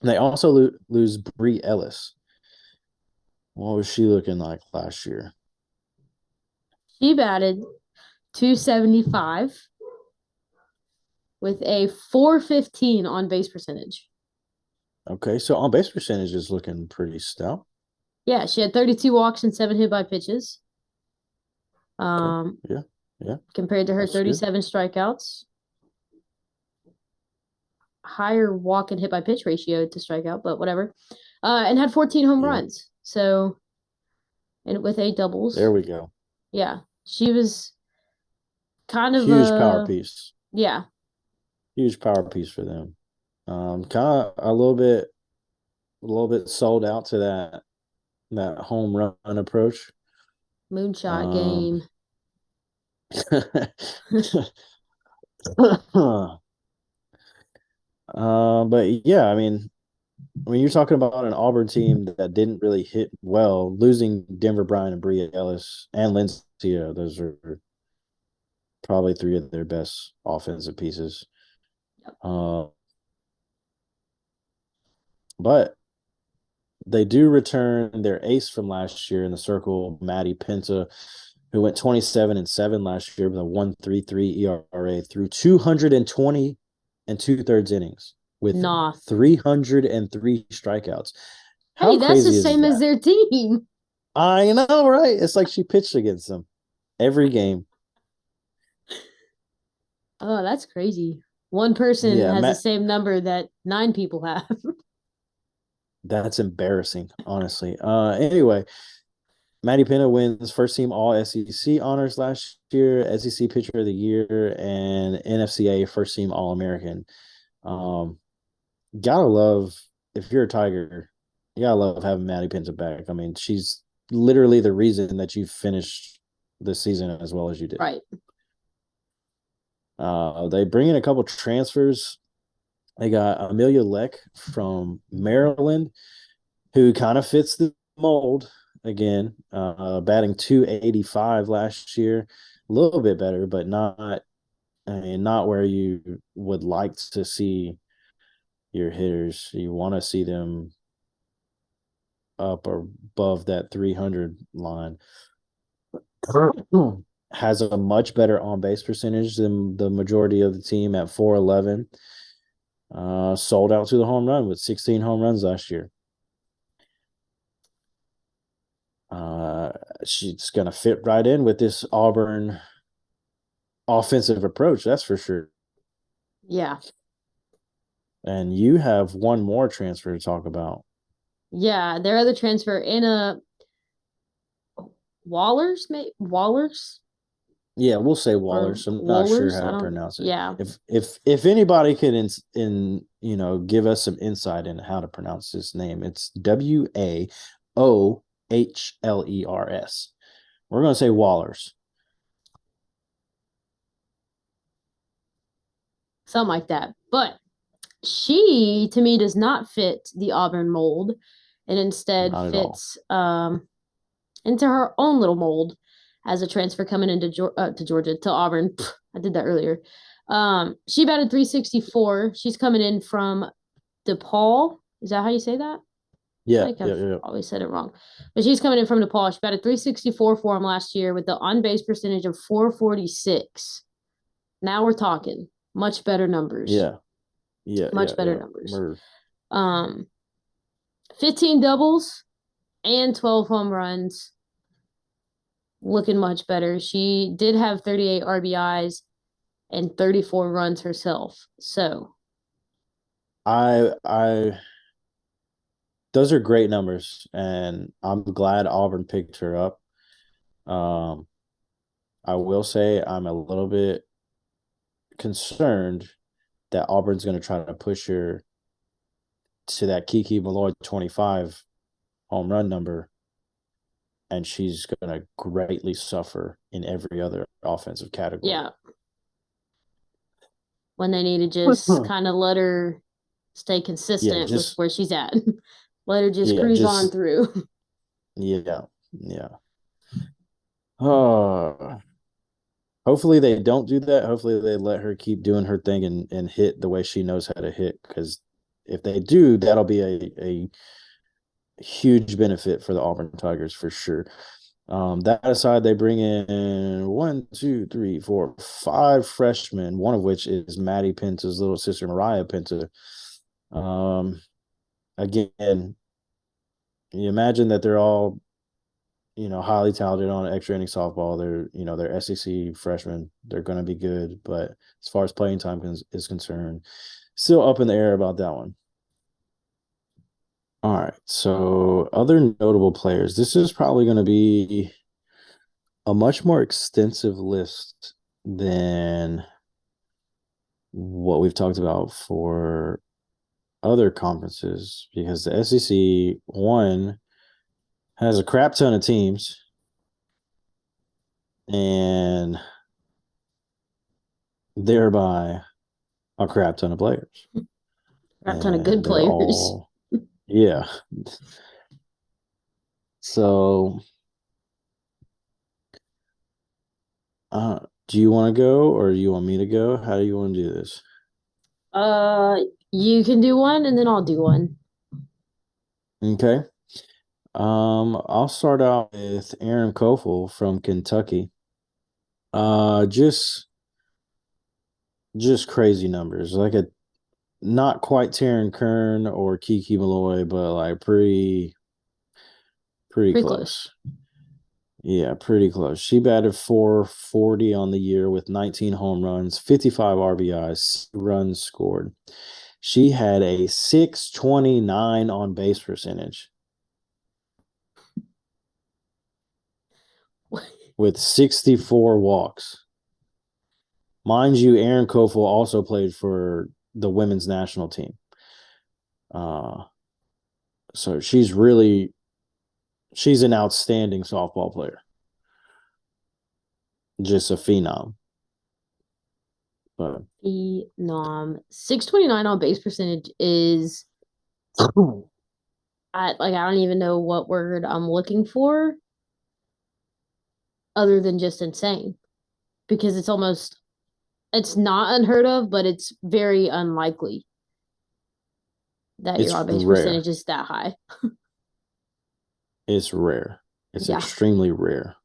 they also lose Bree Ellis. What was she looking like last year? She batted 275 with a 415 on base percentage. Okay, so on base percentage is looking pretty stout. Yeah, she had 32 walks and 7 hit by pitches. Yeah. Compared to her 37 strikeouts. Higher walk and hit by pitch ratio to strikeout, but whatever. And had 14 home runs. So, and with 8 doubles. There we go. Yeah, she was kind of huge power piece. Yeah, huge power piece for them. Kind of a little bit sold out to that home run approach. Moonshot game. But yeah, I mean, when you're talking about an Auburn team that didn't really hit well, losing Denver Bryant and Bree Ellis and Lindsey, those are probably 3 of their best offensive pieces. But they do return their ace from last year in the circle, Maddie Penta, who went 27-7 last year with a 1.33 ERA through 220 2/3 innings with 303 strikeouts. Hey, that's the same as their team. I know, right? It's like she pitched against them every game. Oh, that's crazy. One person Yeah, has the same number that 9 people have. that's embarrassing, honestly. Anyway, Matty Pena wins first team All SEC honors last year, SEC Pitcher of the Year, and NFCA first team All American. Um, gotta love if you're a Tiger, you gotta love having Maddie Pena back. I mean, she's literally the reason that you finished the season as well as you did. Right. They bring in a couple transfers. They got Amelia Leck from Maryland, who kind of fits the mold again, batting 285 last year, a little bit better, but not, I mean, not where you would like to see your hitters. You want to see them up or above that 300 line. Has a much better on base percentage than the majority of the team at 411. Sold out to the home run with 16 home runs last year. She's going to fit right in with this Auburn offensive approach, that's for sure. Yeah. And you have one more transfer to talk about. Yeah. Their other transfer in a Wallers, Wallers. Yeah, we'll say Wallers. I'm not sure how to pronounce it. Yeah. If anybody could give us some insight into how to pronounce this name, it's WAOHLERS. We're going to say Wallers. Something like that. But she, to me, does not fit the Auburn mold and instead fits into her own little mold as a transfer coming into to Auburn. I did that earlier. She batted 364. She's coming in from DePaul. Is that how you say that? Yeah, I've always said it wrong. But she's coming in from DePaul. She batted 364 for him last year with the on-base percentage of 446. Now we're talking. Much better numbers. Yeah. Yeah. Much better numbers. 15 doubles and 12 home runs. Looking much better. She did have 38 RBIs and 34 runs herself. So those are great numbers, and I'm glad Auburn picked her up. I will say I'm a little bit concerned that Auburn's going to try to push her to that Kiki Malloy 25 home run number, and she's going to greatly suffer in every other offensive category. Yeah. When they need to just kind of let her stay consistent with where she's at. Let her just cruise on through. Yeah. Hopefully they don't do that. Hopefully they let her keep doing her thing and hit the way she knows how to hit, because if they do, that'll be a huge benefit for the Auburn Tigers for sure. That aside, they bring in 5 freshmen, one of which is Maddie Pence's little sister, Mariah Penta. Again, you imagine that they're all, highly talented on extra inning softball. They're SEC freshmen. They're going to be good, but as far as playing time is concerned, still up in the air about that one. All right, so other notable players. This is probably going to be a much more extensive list than what we've talked about for other conferences, because the SEC, one, has a crap ton of teams and thereby a crap ton of players. Crap ton of good players. Yeah. So, do you want to go or do you want me to go? How do you want to do this? You can do one and then I'll do one. Okay. I'll start out with Aaron Kofel from Kentucky. Just crazy numbers. Like not quite Taryn Kern or Kiki Malloy, but like pretty close. Yeah, pretty close. She batted 440 on the year with 19 home runs, 55 RBIs, runs scored. She had a 629 on base percentage with 64 walks. Mind you, Aaron Kofel also played for the women's national team. So she's an outstanding softball player. Just a phenom. But Phenom. 629 on base percentage is I don't even know what word I'm looking for other than just insane. Because it's not unheard of, but it's very unlikely that it's your on base rare. percentage is that high. It's rare. It's Yeah. extremely rare.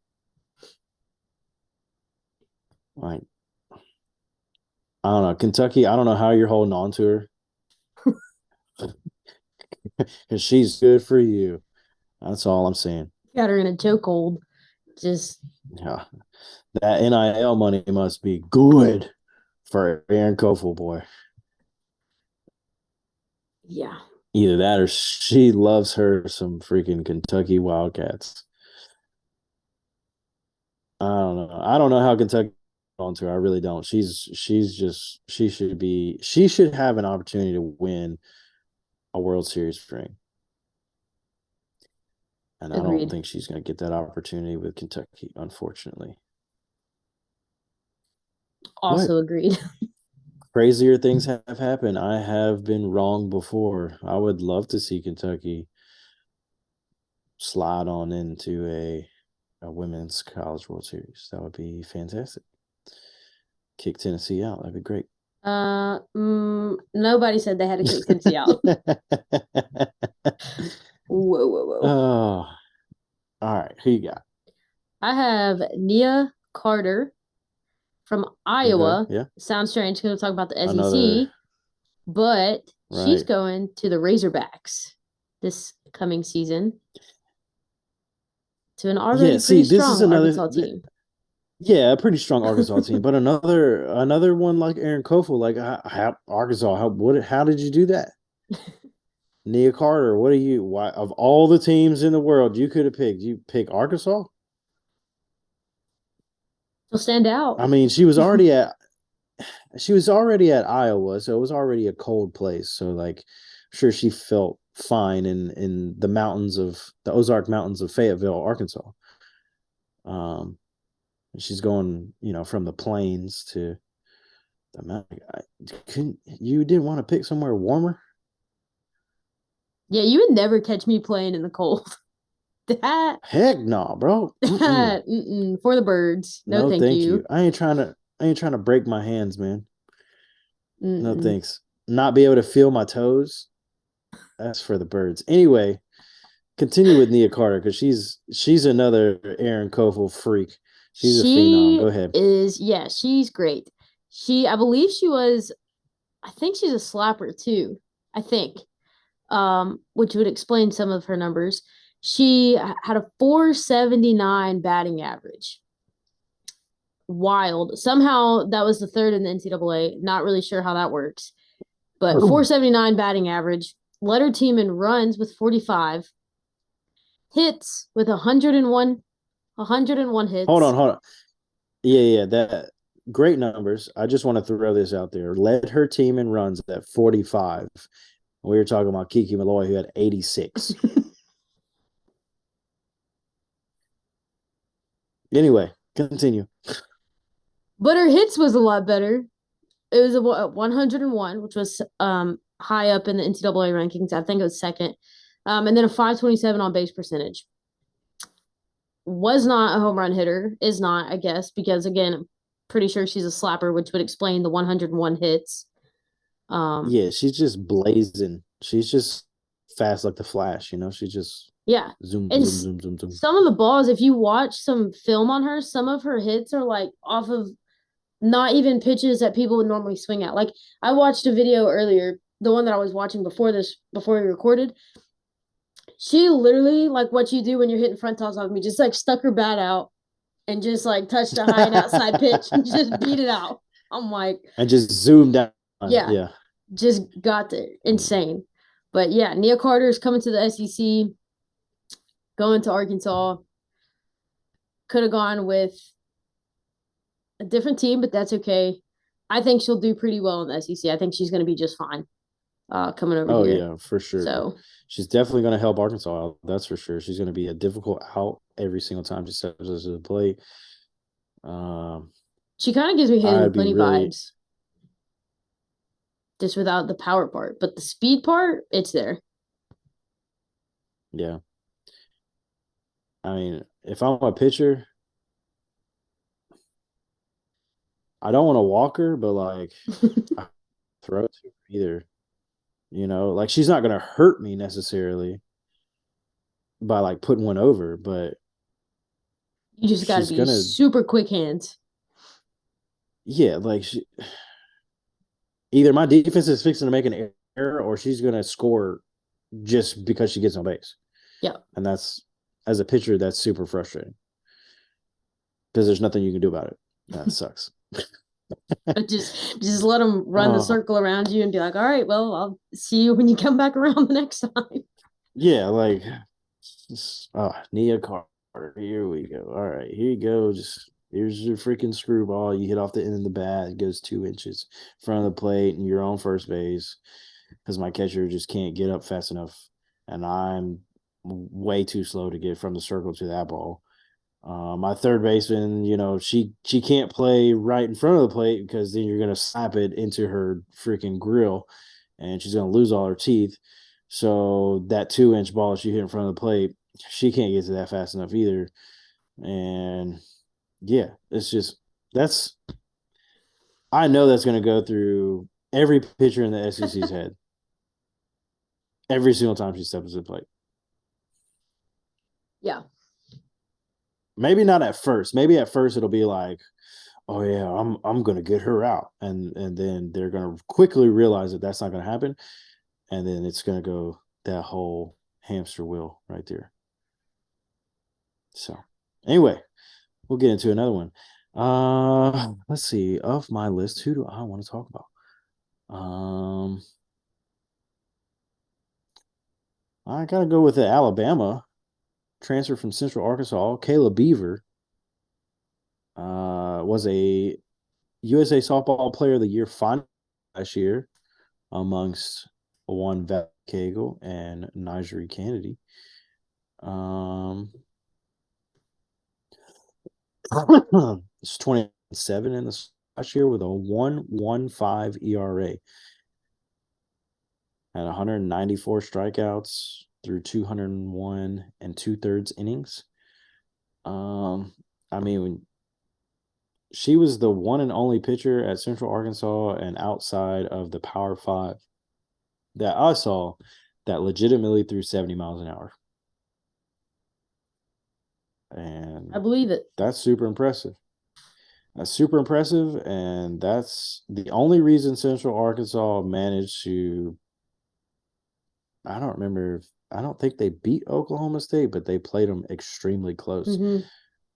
Like, I don't know. Kentucky, I don't know how you're holding on to her. Because she's good for you. That's all I'm saying. Got her in a chokehold. Just Yeah. That NIL money must be good for Aaron Kofel, boy. yeah. Either that or she loves her some freaking Kentucky Wildcats. I don't know. I don't know how Kentucky on to her. I really don't. She should have an opportunity to win a World Series ring. And I don't Agreed. think she's going to get that opportunity with Kentucky, unfortunately. Also agreed. Crazier things have happened. I have been wrong before. I would love to see Kentucky slide on into a women's college World Series. That would be fantastic. Kick Tennessee out. That'd be great. Nobody said they had to kick Tennessee out. Whoa. Oh, all right. Who you got? I have Nia Carter from Iowa. Okay, yeah. Sounds strange because we're talking about the SEC, Another, but she's right. going to the Razorbacks this coming season to an already pretty strong Arkansas team. Yeah, a pretty strong Arkansas team, but another one like Aaron Kofel, like Arkansas. How did you do that? Nia Carter, why of all the teams in the world you could have picked, you pick Arkansas? She'll stand out. I mean, she was already at Iowa, so it was already a cold place. So like, I'm sure she felt fine in the Ozark Mountains of Fayetteville, Arkansas. She's going, from the plains to the mountain. You didn't want to pick somewhere warmer? Yeah, you would never catch me playing in the cold. Heck no, bro. For the birds. No, thank thank you. I ain't trying to break my hands, man. No Mm-mm. thanks. Not be able to feel my toes. That's for the birds. Anyway, continue with Nia Carter because she's another Aaron Kofel freak. She's a phenom. Go ahead. She's great. I believe I think she's a slapper too. I think. Which would explain some of her numbers. She had a 479 batting average. Wild. Somehow that was the third in the NCAA. Not really sure how that works. But 479 batting average. Led her team in runs with 45. Hits with 101 hits. Hold on. Yeah, that great numbers. I just want to throw this out there. Led her team in runs at 45. We were talking about Kiki Malloy, who had 86. Anyway, continue. But her hits was a lot better. It was a 101, which was high up in the NCAA rankings. I think it was second. And then a 527 on base percentage. Was not a home run hitter. Is not, I guess, because, again, I'm pretty sure she's a slapper, which would explain the 101 hits. Yeah, she's just blazing. She's just fast like the Flash, She's just zoom. Some of the balls, if you watch some film on her, some of her hits are like off of not even pitches that people would normally swing at. Like, I watched a video earlier, the one that I was watching before we recorded. She literally, like what you do when you're hitting front toss off me, just like stuck her bat out and just like touched a high and outside pitch and just beat it out. I'm like, and just zoomed down. yeah, Yeah. just got there. Insane. But yeah, Nia Carter is coming to the SEC, going to Arkansas. Could have gone with a different team, but that's okay. I think she'll do pretty well in the SEC. I think she's going to be just fine coming over here. Oh, yeah, for sure. So she's definitely going to help Arkansas out. That's for sure. She's going to be a difficult out every single time she steps to the plate. She kind of gives me Haley I'd be Plenty really- vibes. Just without the power part. But the speed part, it's there. Yeah. I mean, if I'm a pitcher, I don't want to walk her, but like I throw it to her either. You know, like she's not gonna hurt me necessarily by like putting one over, but You just got to she's be gonna- super quick hands. yeah, like either my defense is fixing to make an error or she's gonna score just because she gets on base. Yeah. And that's, as a pitcher, that's super frustrating because there's nothing you can do about it. That sucks. just let them run the circle around you and be like, all right, well, I'll see you when you come back around the next time. Yeah, like Nia Carter. Here we go. All right, here you go. Just here's your freaking screwball. You hit off the end of the bat. It goes 2 inches in front of the plate, and you're on first base because my catcher just can't get up fast enough, and I'm way too slow to get from the circle to that ball. My third baseman, you know, she can't play right in front of the plate because then you're gonna slap it into her freaking grill, and she's gonna lose all her teeth. So that 2-inch ball she hit in front of the plate, she can't get to that fast enough either. And yeah, it's just I know that's gonna go through every pitcher in the SEC's head every single time she steps to the plate. Yeah. Maybe not at first. Maybe at first it'll be like, oh yeah, I'm gonna get her out, and then they're gonna quickly realize that that's not gonna happen, and then it's gonna go that whole hamster wheel right there. So anyway, we'll get into another one. Let's see. Of my list, who do I want to talk about? I gotta go with the Alabama transfer from Central Arkansas. Kayla Beaver was a USA Softball Player of the Year finalist last year amongst Juan Cagle and Nigeri Kennedy. It's 27 in the last year with a 1.15 ERA. Had 194 strikeouts through 201 and 2/3 innings. I mean, she was the one and only pitcher at Central Arkansas and outside of the Power 5 that I saw that legitimately threw 70 miles an hour. And I believe it. that's super impressive. That's super impressive, and that's the only reason Central Arkansas managed to. I don't think they beat Oklahoma State, but they played them extremely close. Mm-hmm.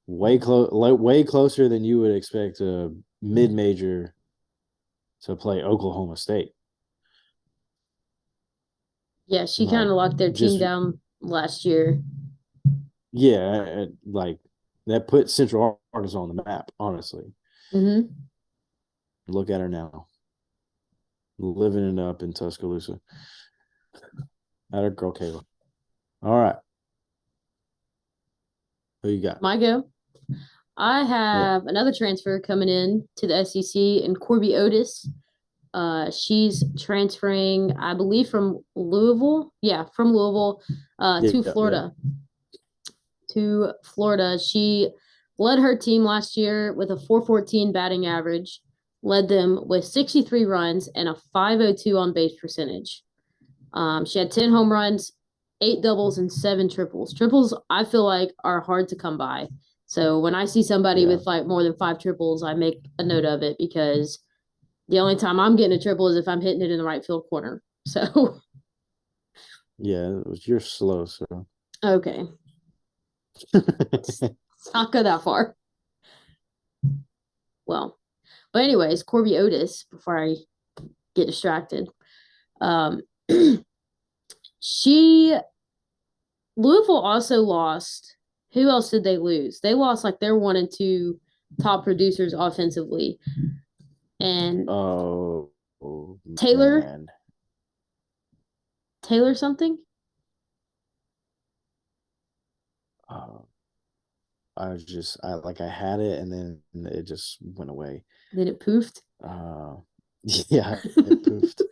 Way closer than you would expect a mid-major to play Oklahoma State. Yeah, she kind of locked their team just- down last year. Yeah, like that put Central Arkansas on the map, honestly. Mm-hmm. Look at her now. Living it up in Tuscaloosa. At her girl Kayla. All right. Who you got? My go. I have another transfer coming in to the SEC and Corby Otis. She's transferring, I believe, from Louisville. Yeah, from Louisville to Florida. To Florida. She led her team last year with a 414 batting average, led them with 63 runs and a 502 on base percentage. She had 10 home runs, 8 doubles, and 7 triples. Triples, I feel like, are hard to come by. So when I see somebody with like more than 5 triples, I make a note of it because the only time I'm getting a triple is if I'm hitting it in the right field corner. So Yeah, it was you're slow, so Okay. Let's not go that far. Well, but anyways, Corby Otis, before I get distracted, um, she Louisville also lost. Who else did they lose? They lost like their 1 and 2 top producers offensively, and oh Taylor man. Taylor something. Oh, I had it and then it just went away. Then it poofed. Uh yeah, it poofed.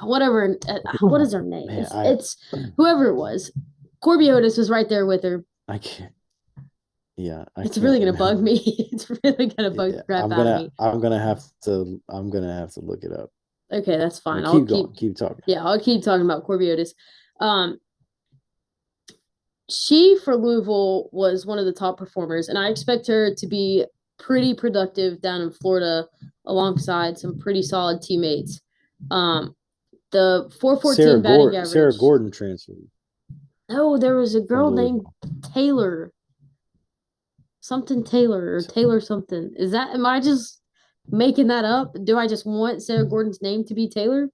Whatever. What is her name? Man, It's whoever it was. Corby Otis was right there with her. I can't. Yeah, I It's can't really gonna bug remember. me. It's really gonna bug the crap out of me. I'm gonna have to look it up. Okay, that's fine. Keep going. Keep talking. Yeah, I'll keep talking about Corby Otis. She for Louisville was one of the top performers, and I expect her to be pretty productive down in Florida alongside some pretty solid teammates. The 414 batting average. Sarah Gordon transferred. Oh, there was a girl named Taylor. Something Taylor or Taylor something. Am I just making that up? Do I just want Sarah Gordon's name to be Taylor?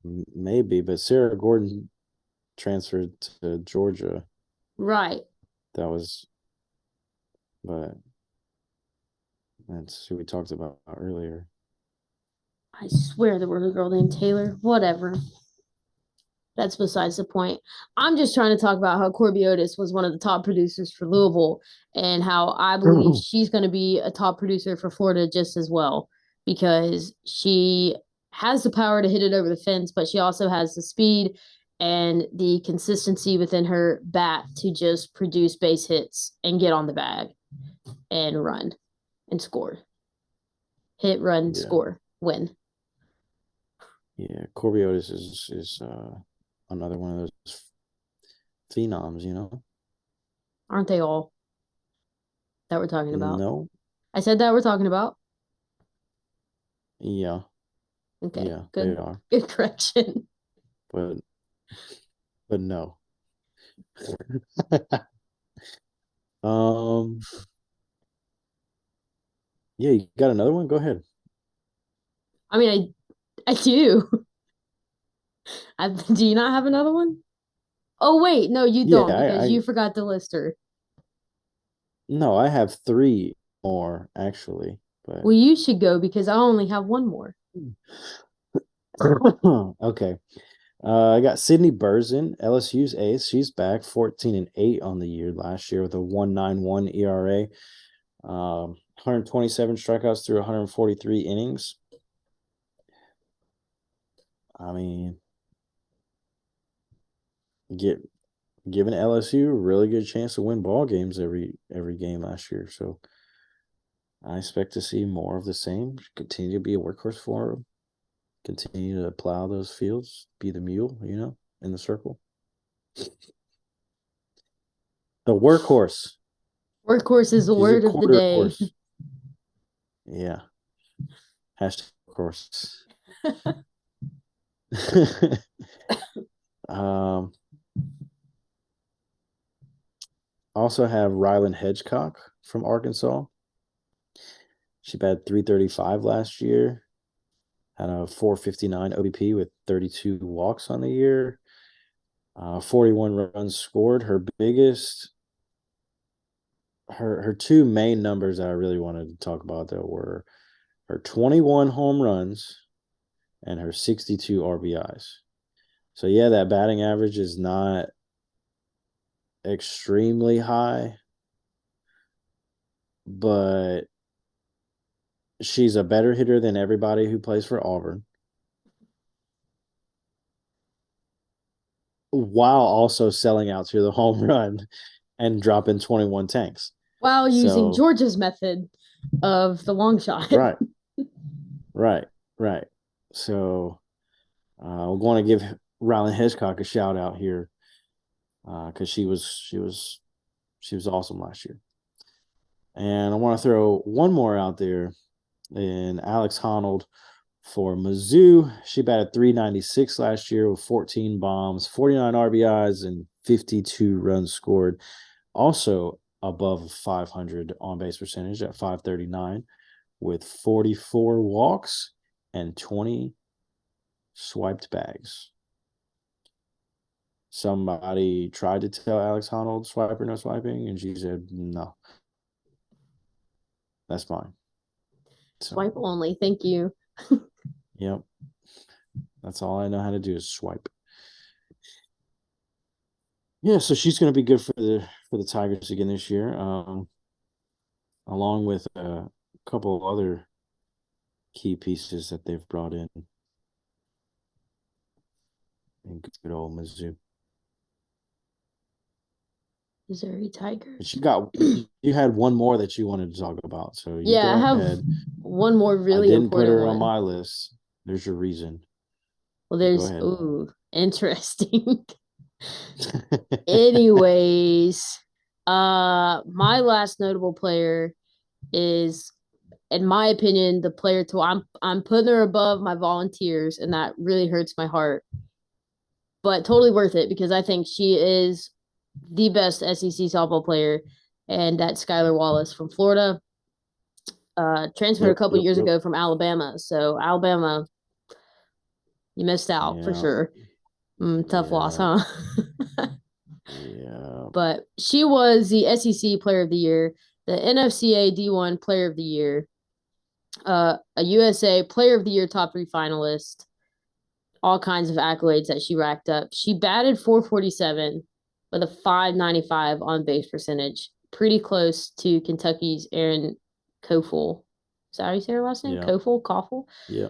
Maybe, but Sarah Gordon transferred to Georgia. Right. But that's who we talked about earlier. I swear there was a girl named Taylor. Whatever. That's besides the point. I'm just trying to talk about how Corby Otis was one of the top producers for Louisville and how I believe she's going to be a top producer for Florida just as well because she has the power to hit it over the fence, but she also has the speed and the consistency within her bat to just produce base hits and get on the bag and run and score. Hit, run, score, win. Yeah, Corby Otis is another one of those phenoms, you know? Aren't they all that we're talking about? No. I said that we're talking about. Yeah. Okay. Yeah, good. they are. Good correction. But no. Yeah, you got another one? Go ahead. I mean, I do. Do you not have another one? Oh wait, no, you don't because you forgot to list her. No, I have 3 more actually. But well, you should go because I only have one more. Okay. I got Sydney Berzin, LSU's ace. She's back 14-8 on the year last year with a 1.91 ERA. 127 strikeouts through 143 innings. I mean, giving LSU a really good chance to win ball games every game last year. So I expect to see more of the same. Continue to be a workhorse for them. Continue to plow those fields. Be the mule, in the circle. The workhorse. Workhorse is the word of the day. Horse. Yeah. Hashtag workhorse. Also have Rylan Hedgecock from Arkansas. She batted .335 last year. Had a .459 OBP with 32 walks on the year. 41 runs scored. Her biggest, her 2 main numbers that I really wanted to talk about though were her 21 home runs and her 62 RBIs. So yeah, that batting average is not extremely high, but she's a better hitter than everybody who plays for Auburn, while also selling out to the home run and dropping 21 tanks. While using Georgia's method of the long shot. Right. So I want to give Rylan Hedgecock a shout out here because she was awesome last year. And I want to throw one more out there in Alex Honnold, For Mizzou, she batted 396 last year with 14 bombs, 49 RBIs, and 52 runs scored. Also above 500 on base percentage at 539 with 44 walks and 20 swiped bags. Somebody tried to tell Alex Honnold swipe or no swiping, and she said, no. That's fine. So, Swipe only. Thank you. yep. That's all I know how to do is swipe. Yeah, so she's going to be good for the Tigers again this year, along with a couple of other key pieces that they've brought in good old Mizzou. Missouri Tigers. But you had one more that you wanted to talk about, so you Yeah, I go have ahead. one more really I didn't put important her one. on my list. There's your reason. Well, Go there's ahead. Interesting. Anyways, my last notable player is, in my opinion, the player to I'm putting her above my Volunteers, and that really hurts my heart. But totally worth it because I think she is the best SEC softball player, and that's Skylar Wallace from Florida. Transferred a couple years ago from Alabama. So Alabama, you missed out for sure. Tough loss, huh? Yeah. But she was the SEC Player of the Year, the NFCA D1 Player of the Year, a USA Player of the Year top 3 finalist, all kinds of accolades that she racked up. She batted .447 with a .595 on base percentage, pretty close to Kentucky's Erin Koffel. Is that how you say her last name? Yeah. Koffel? Yeah.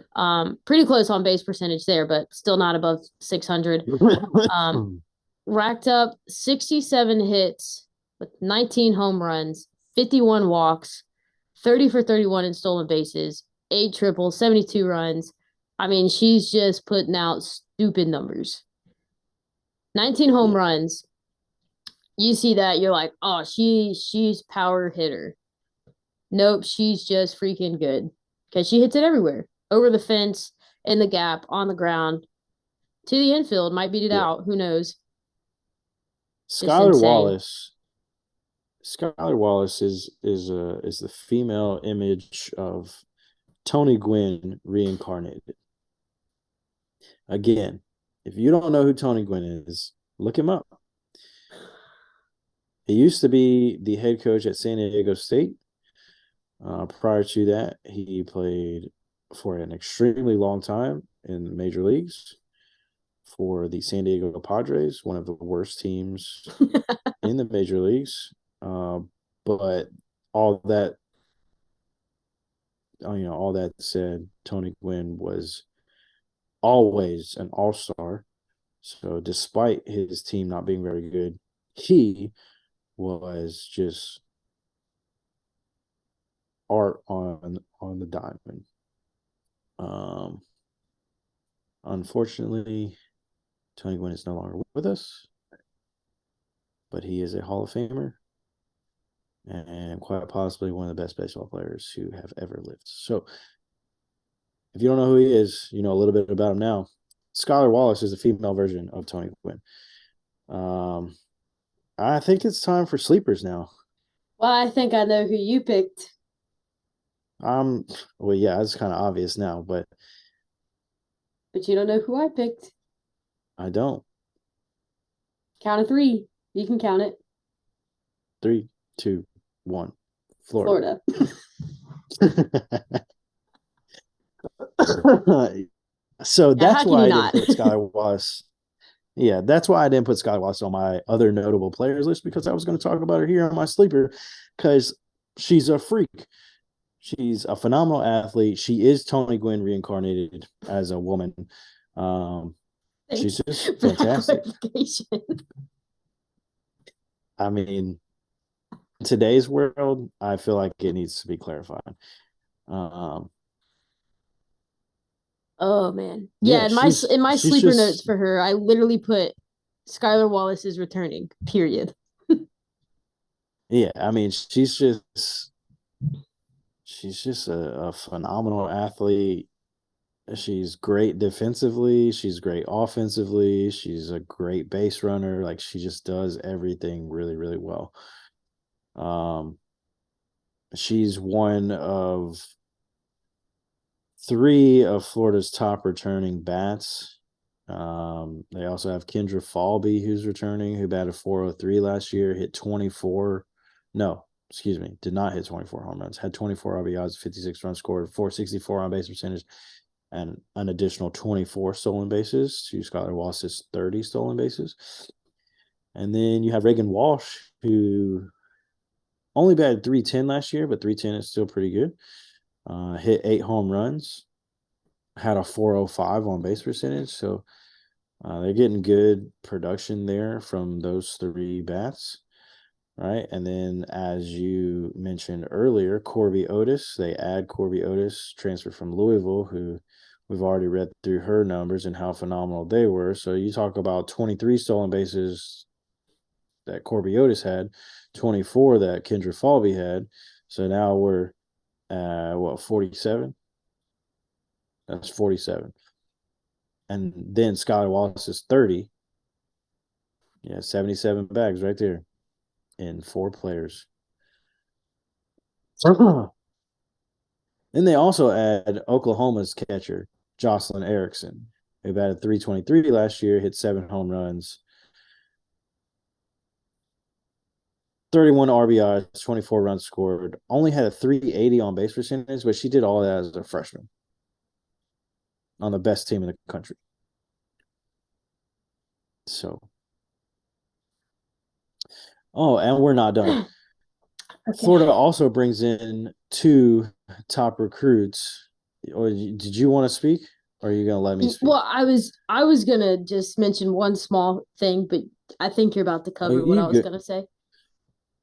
Pretty close on base percentage there, but still not above 600. Racked up 67 hits with 19 home runs, 51 walks, 30 for 31 in stolen bases, 8 triples, 72 runs. I mean, she's just putting out stupid numbers. 19 home runs. You see that, you're like, oh, she's power hitter. Nope, she's just freaking good. Because she hits it everywhere. Over the fence, in the gap, on the ground, to the infield, might beat it out. Who knows? Skylar Wallace is the female image of Tony Gwynn reincarnated. Again, if you don't know who Tony Gwynn is, look him up. He used to be the head coach at San Diego State. Prior to that, he played for an extremely long time in the major leagues for the San Diego Padres, one of the worst teams in the major leagues. But all that said, Tony Gwynn was always an all-star. So despite his team not being very good, he was just art on the diamond. Unfortunately, Tony Gwynn is no longer with us, but he is a Hall of Famer and quite possibly one of the best baseball players who have ever lived. So if you don't know who he is, you know a little bit about him now. Skylar Wallace is the female version of Tony Gwynn. I think it's time for sleepers now. Well, I think I know who you picked. Well, yeah, it's kind of obvious now, but you don't know who I picked. I don't. Count of 3. You can count it. 3, 2, 1. Florida. So that's why I didn't put Skylar Wallace. Yeah, that's why I didn't put Skylar Wallace on my other notable players list, because I was going to talk about her here on my sleeper because she's a freak. She's a phenomenal athlete. She is Tony Gwynn reincarnated as a woman. She's just fantastic. I mean, in today's world, I feel like it needs to be clarified. Oh man, yeah. In my sleeper notes for her, I literally put Skylar Wallace is returning. Period. Yeah, I mean, she's just a phenomenal athlete. She's great defensively. She's great offensively. She's a great base runner. Like she just does everything really, really well. Um, she's one of three of Florida's top returning bats. They also have Kendra Falby, who's returning, who batted 403 last year, hit 24. No, excuse me, did not hit 24 home runs, had 24 RBIs, 56 runs scored, 464 on base percentage, and an additional 24 stolen bases to Skylar Wallace's 30 stolen bases. And then you have Reagan Walsh, who only batted 310 last year, but 310 is still pretty good. Hit 8 home runs, had a 405 on base percentage. So they're getting good production there from those three bats, right? And then, as you mentioned earlier, Corby Otis, they add Corby Otis, transferred from Louisville, who we've already read through her numbers and how phenomenal they were. So you talk about 23 stolen bases that Corby Otis had, 24 that Kendra Falvey had. So now we're 47? That's 47. And then Skylar Wallace is 30. Yeah, 77 bags right there in 4 players. Then they also add Oklahoma's catcher, Jocelyn Erickson, who batted 323 last year, hit 7 home runs, 31 RBIs, 24 runs scored, only had a 380 on base percentage, but she did all that as a freshman on the best team in the country. So, and we're not done. Okay. Florida also brings in 2 top recruits. Or did you want to speak? Or are you going to let me speak? Well, I was going to just mention one small thing, but I think you're about to cover what I was going to say.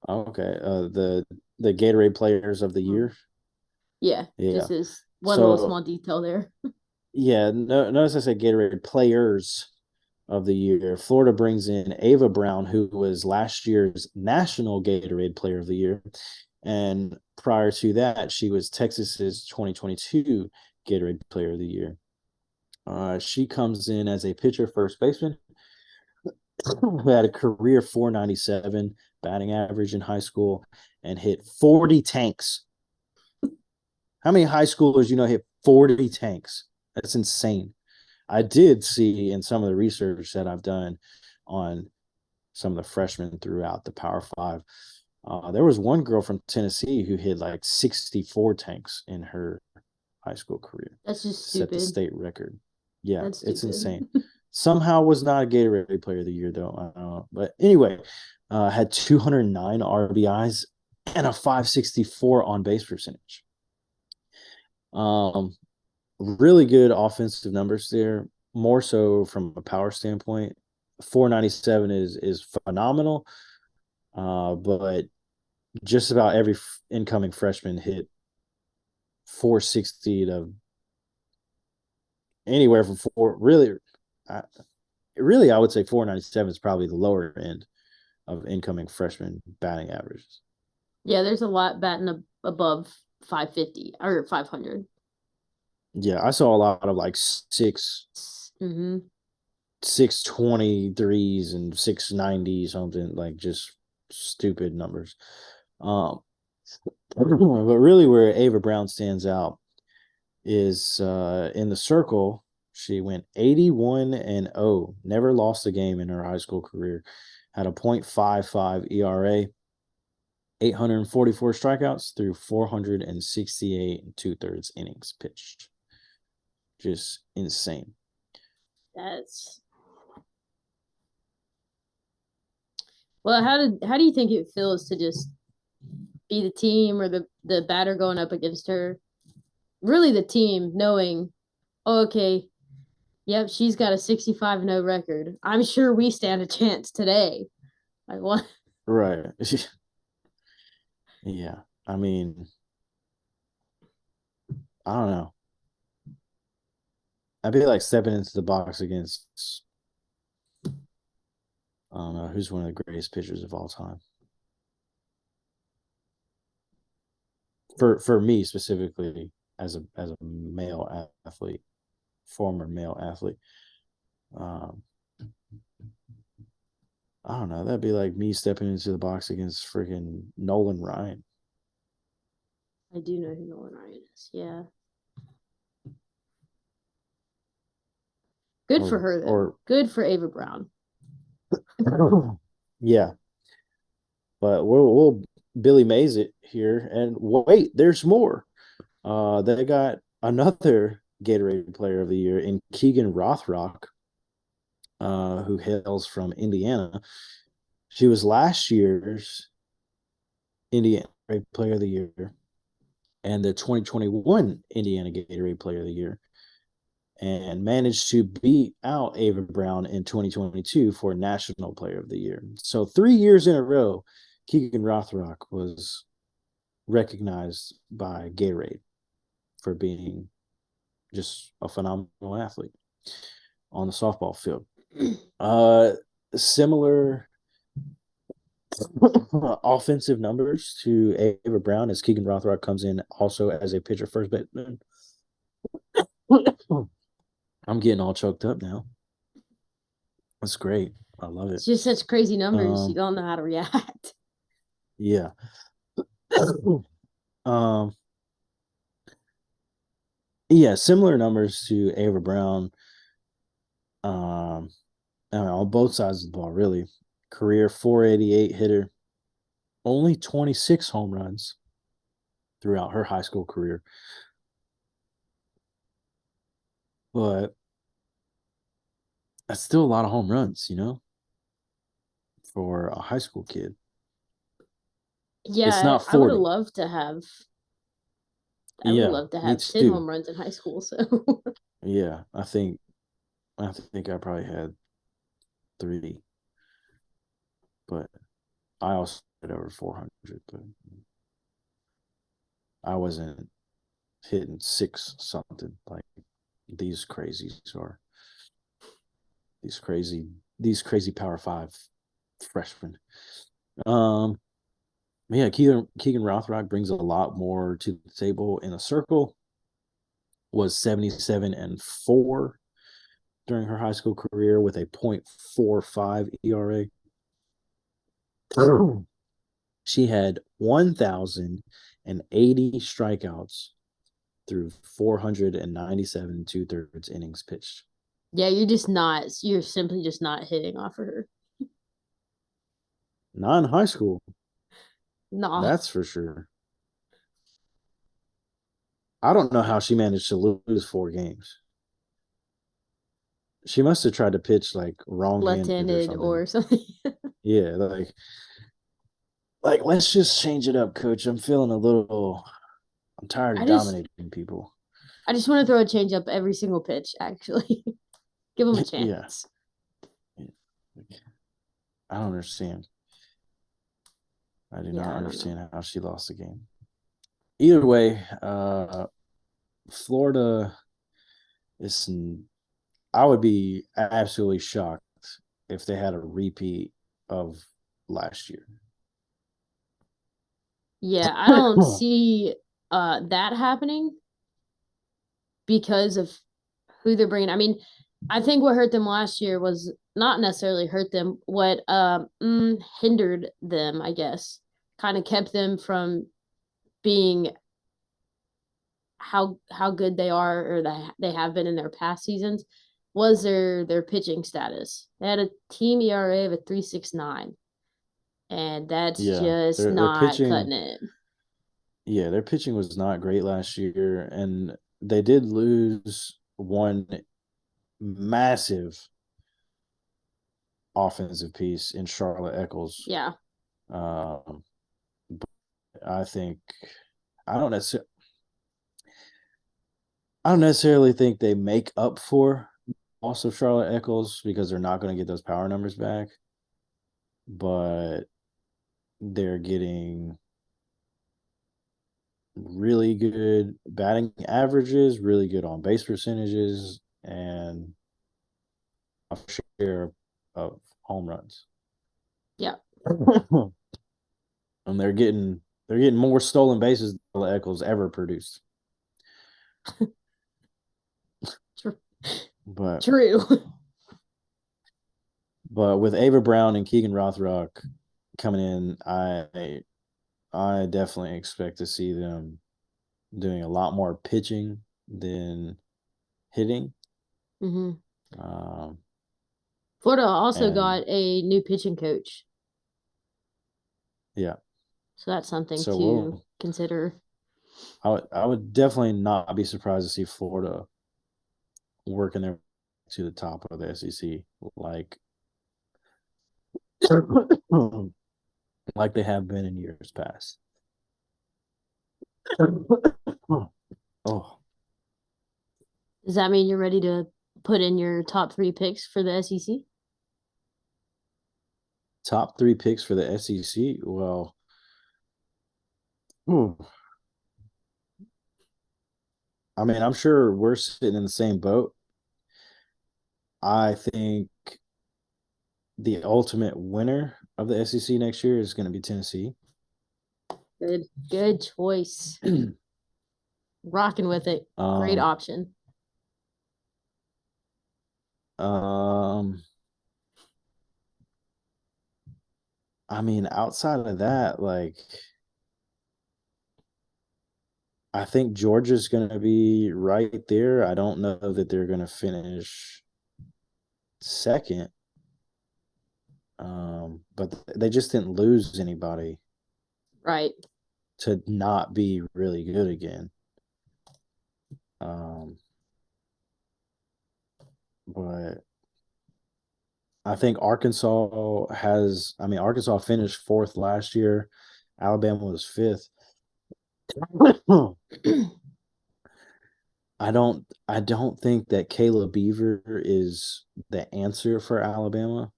Okay. The Gatorade Players of the Year. Yeah. Just is one little small detail there. Yeah. Notice I said Gatorade Players of the Year. Florida brings in Ava Brown, who was last year's National Gatorade Player of the Year. And prior to that, she was Texas's 2022 Gatorade Player of the Year. She comes in as a pitcher first baseman who had a career 497 batting average in high school and hit 40 tanks. How many high schoolers hit 40 tanks? That's insane. I did see in some of the research that I've done on some of the freshmen throughout the Power 5, there was one girl from Tennessee who hit like 64 tanks in her high school career. That's just stupid. Set the state record. Yeah, it's insane. Somehow was not a Gatorade Player of the Year, though. I don't know. But anyway, had 209 RBIs and a 564 on base percentage. Really good offensive numbers there, more so from a power standpoint. 497 is phenomenal, but just about every incoming freshman hit 460 to anywhere from 4. Really, I would say 497 is probably the lower end of incoming freshman batting averages. Yeah, there's a lot batting above 550 or 500. Yeah, I saw a lot of like 623s and 690 something, like just stupid numbers. But really where Ava Brown stands out is in the circle. She went 81-0, never lost a game in her high school career, had a .55 ERA, 844 strikeouts through 468 and 2/3 innings pitched. Just insane. Well, how do you think it feels to just be the team or the batter going up against her? Really the team knowing, oh, okay, yep, she's got a 65-0 record. I'm sure we stand a chance today. Like what? Right. Yeah. I mean, I don't know. I'd be like stepping into the box against, I don't know, who's one of the greatest pitchers of all time. For me specifically, as a male athlete. former male athlete. I don't know. That'd be like me stepping into the box against freaking Nolan Ryan. I do know who Nolan Ryan is. Yeah. Good for her, though. Good for Ava Brown. Yeah. But we'll Billy Mays it here. And wait, there's more. They got another Gatorade Player of the Year in Keegan Rothrock, who hails from Indiana. She was last year's Indiana Player of the Year and the 2021 Indiana Gatorade Player of the Year, and managed to beat out Ava Brown in 2022 for National Player of the Year. So 3 years in a row, Keegan Rothrock was recognized by Gatorade for being just a phenomenal athlete on the softball field. Similar offensive numbers to Ava Brown as Keegan Rothrock comes in also as a pitcher first baseman. I'm getting all choked up now. That's great. I love it. It's just such crazy numbers. You don't know how to react. Yeah. Yeah, similar numbers to Ava Brown. I mean, on both sides of the ball, really. Career 488 hitter, only 26 home runs throughout her high school career. But that's still a lot of home runs, you know, for a high school kid. Yeah, it's not 40. I would have loved to have. I would love to have 10 home runs in high school. So yeah, I think I probably had 3, but I also had over 400. But I wasn't hitting 6 something like these crazies are. These crazy Power 5 freshmen. Yeah, Keegan Rothrock brings a lot more to the table in a circle. Was 77-4 during her high school career with a .45 ERA. She had 1,080 strikeouts through 497 2/3 innings pitched. Yeah, you're simply just not hitting off of her. Not in high school. No. That's for sure. I don't know how she managed to lose 4 games. She must have tried to pitch like left-handed or something. Yeah, like let's just change it up, coach. I'm tired of dominating people. I just want to throw a change up every single pitch, actually. Give them a chance. Yeah. I don't understand. I do not understand how she lost the game. Either way, Florida is. I would be absolutely shocked if they had a repeat of last year. Yeah, I don't see that happening because of who they're bringing. I mean, I think what hurt them last year was not necessarily hurt them. What hindered them, I guess, kind of kept them from being how good they are or that they have been in their past seasons was their pitching status. They had a team ERA of a 3.69, and that's just not cutting it. Yeah, their pitching was not great last year, and they did lose one massive offensive piece in Charlotte Eccles. Yeah. But I think I don't necessarily think they make up for loss of Charlotte Eccles because they're not going to get those power numbers back, but they're getting really good batting averages, really good on base percentages, and a share of home runs. Yeah. And they're getting more stolen bases than Eccles ever produced. But True. with Ava Brown and Keegan Rothrock coming in, I definitely expect to see them doing a lot more pitching than hitting. hmm Um, Florida also and got a new pitching coach, yeah, so that's something so to consider. I would definitely not be surprised to see Florida working their to the top of the SEC like like they have been in years past. Oh, Does that mean you're ready to put in your top 3 picks for the SEC? top 3 picks for the SEC. Well, hmm, I mean, I'm sure we're sitting in the same boat. I think the ultimate winner of the SEC next year is going to be Tennessee. Good choice. Rocking with it. Great Um, option. um, I mean, outside of that, like, I think Georgia's going to be right there. I don't know that they're going to finish second, but they just didn't lose anybody Right. to not be really good again. Um, but I think Arkansas finished fourth last year. Alabama was fifth. I don't think that Kayla Beaver is the answer for Alabama.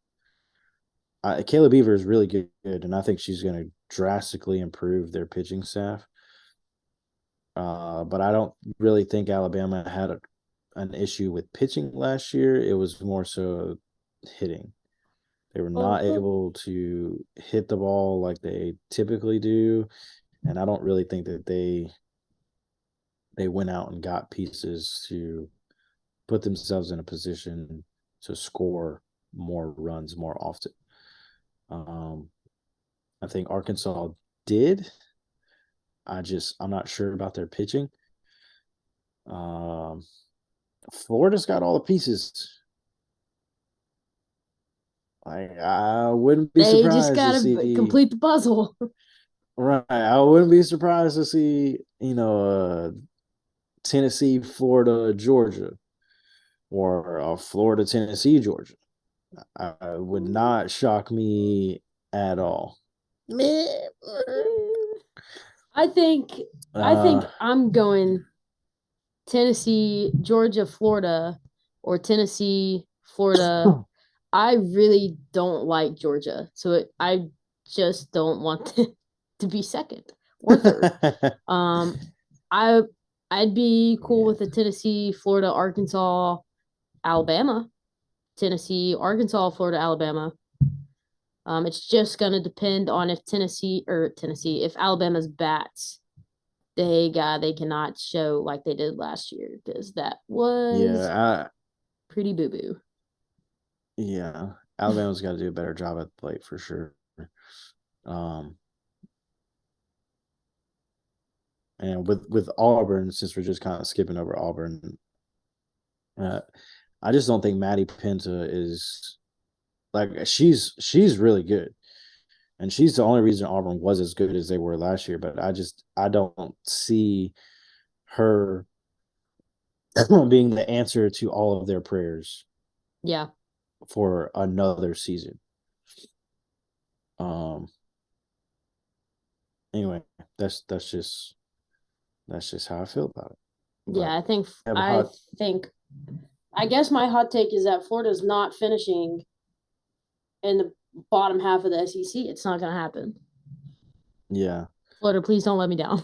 Kayla Beaver is really good, and I think she's going to drastically improve their pitching staff. But I don't really think Alabama had an issue with pitching last year. It was more so hitting. They were not able to hit the ball like they typically do, and I don't really think that they went out and got pieces to put themselves in a position to score more runs more often. I think Arkansas did. I'm not sure about their pitching. Um, Florida's got all the pieces. I wouldn't be They just surprised to gotta see. complete the puzzle. Right, I wouldn't be surprised to see Tennessee, Florida, Georgia, or Florida, Tennessee, Georgia. I would not shock me at all. I think Uh, I'm going Tennessee, Georgia, Florida, or Tennessee, Florida. I really don't like Georgia, so I just don't want to be second or third. Um, I I'd be cool with the Tennessee, Florida, Arkansas, Alabama, Tennessee, Arkansas, Florida, Alabama. It's just gonna depend on if if Alabama's bats they cannot show like they did last year because that was yeah, pretty boo boo. yeah. Alabama's got to do a better job at the plate for sure. Um, and with Auburn, since we're just kind of skipping over Auburn, I just don't think Maddie Penta is like she's really good, and she's the only reason Auburn was as good as they were last year. But I don't see her being the answer to all of their prayers Yeah. for another season. Um. Anyway, that's just how I feel about it. Yeah, But I think I guess my hot take is that Florida's not finishing in the bottom half of the SEC. It's not gonna happen. yeah. Florida, please don't let me down.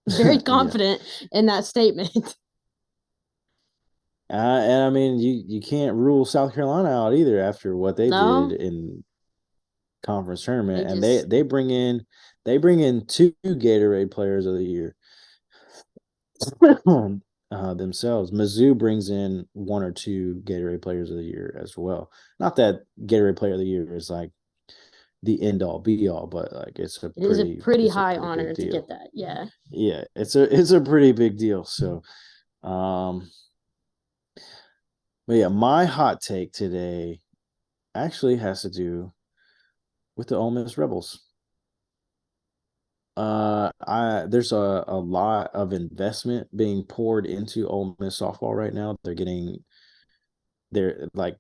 Very confident in that statement. And I mean, you can't rule South Carolina out either after what they No, did in conference tournament, and just they bring in 2 Gatorade players of the year. themselves. Mizzou brings in one or two Gatorade Players of the Year as well. Not that Gatorade Player of the Year is like the end all be all, but like it is a pretty high honor big to deal. get that. Yeah. Yeah, it's a pretty big deal. So, but yeah, my hot take today actually has to do with the Ole Miss Rebels. I there's a lot of investment being poured into Ole Miss softball right now. They're like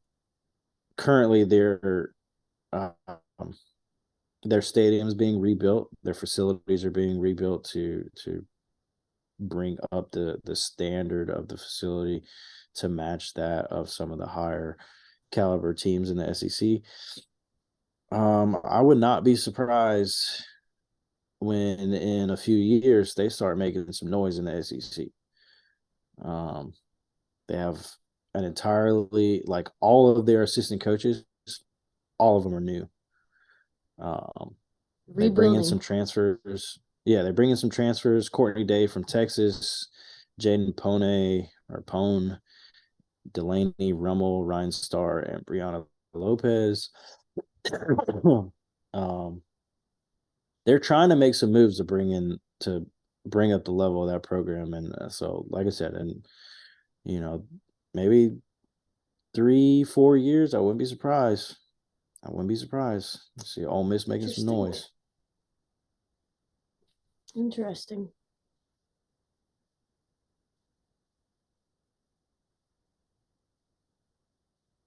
currently um, their stadiums being rebuilt, their facilities are being rebuilt to bring up the standard of the facility to match that of some of the higher caliber teams in the SEC. I would not be surprised when in a few years they start making some noise in the SEC. They have an entirely like all of their assistant coaches, all of them are new. They bring in some transfers. Yeah, they bring in some transfers. Courtney Day from Texas, Jaden Pone, Delaney Rummel, Ryan Starr, and Brianna Lopez. They're trying to make some moves to bring up the level of that program, and so like I said, and maybe 3-4 years, I wouldn't be surprised. I wouldn't be surprised to see Ole Miss making some noise. Interesting.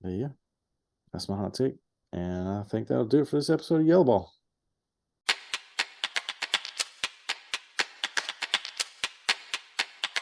But yeah, that's my hot take. And I think that'll do it for this episode of Yellow Ball.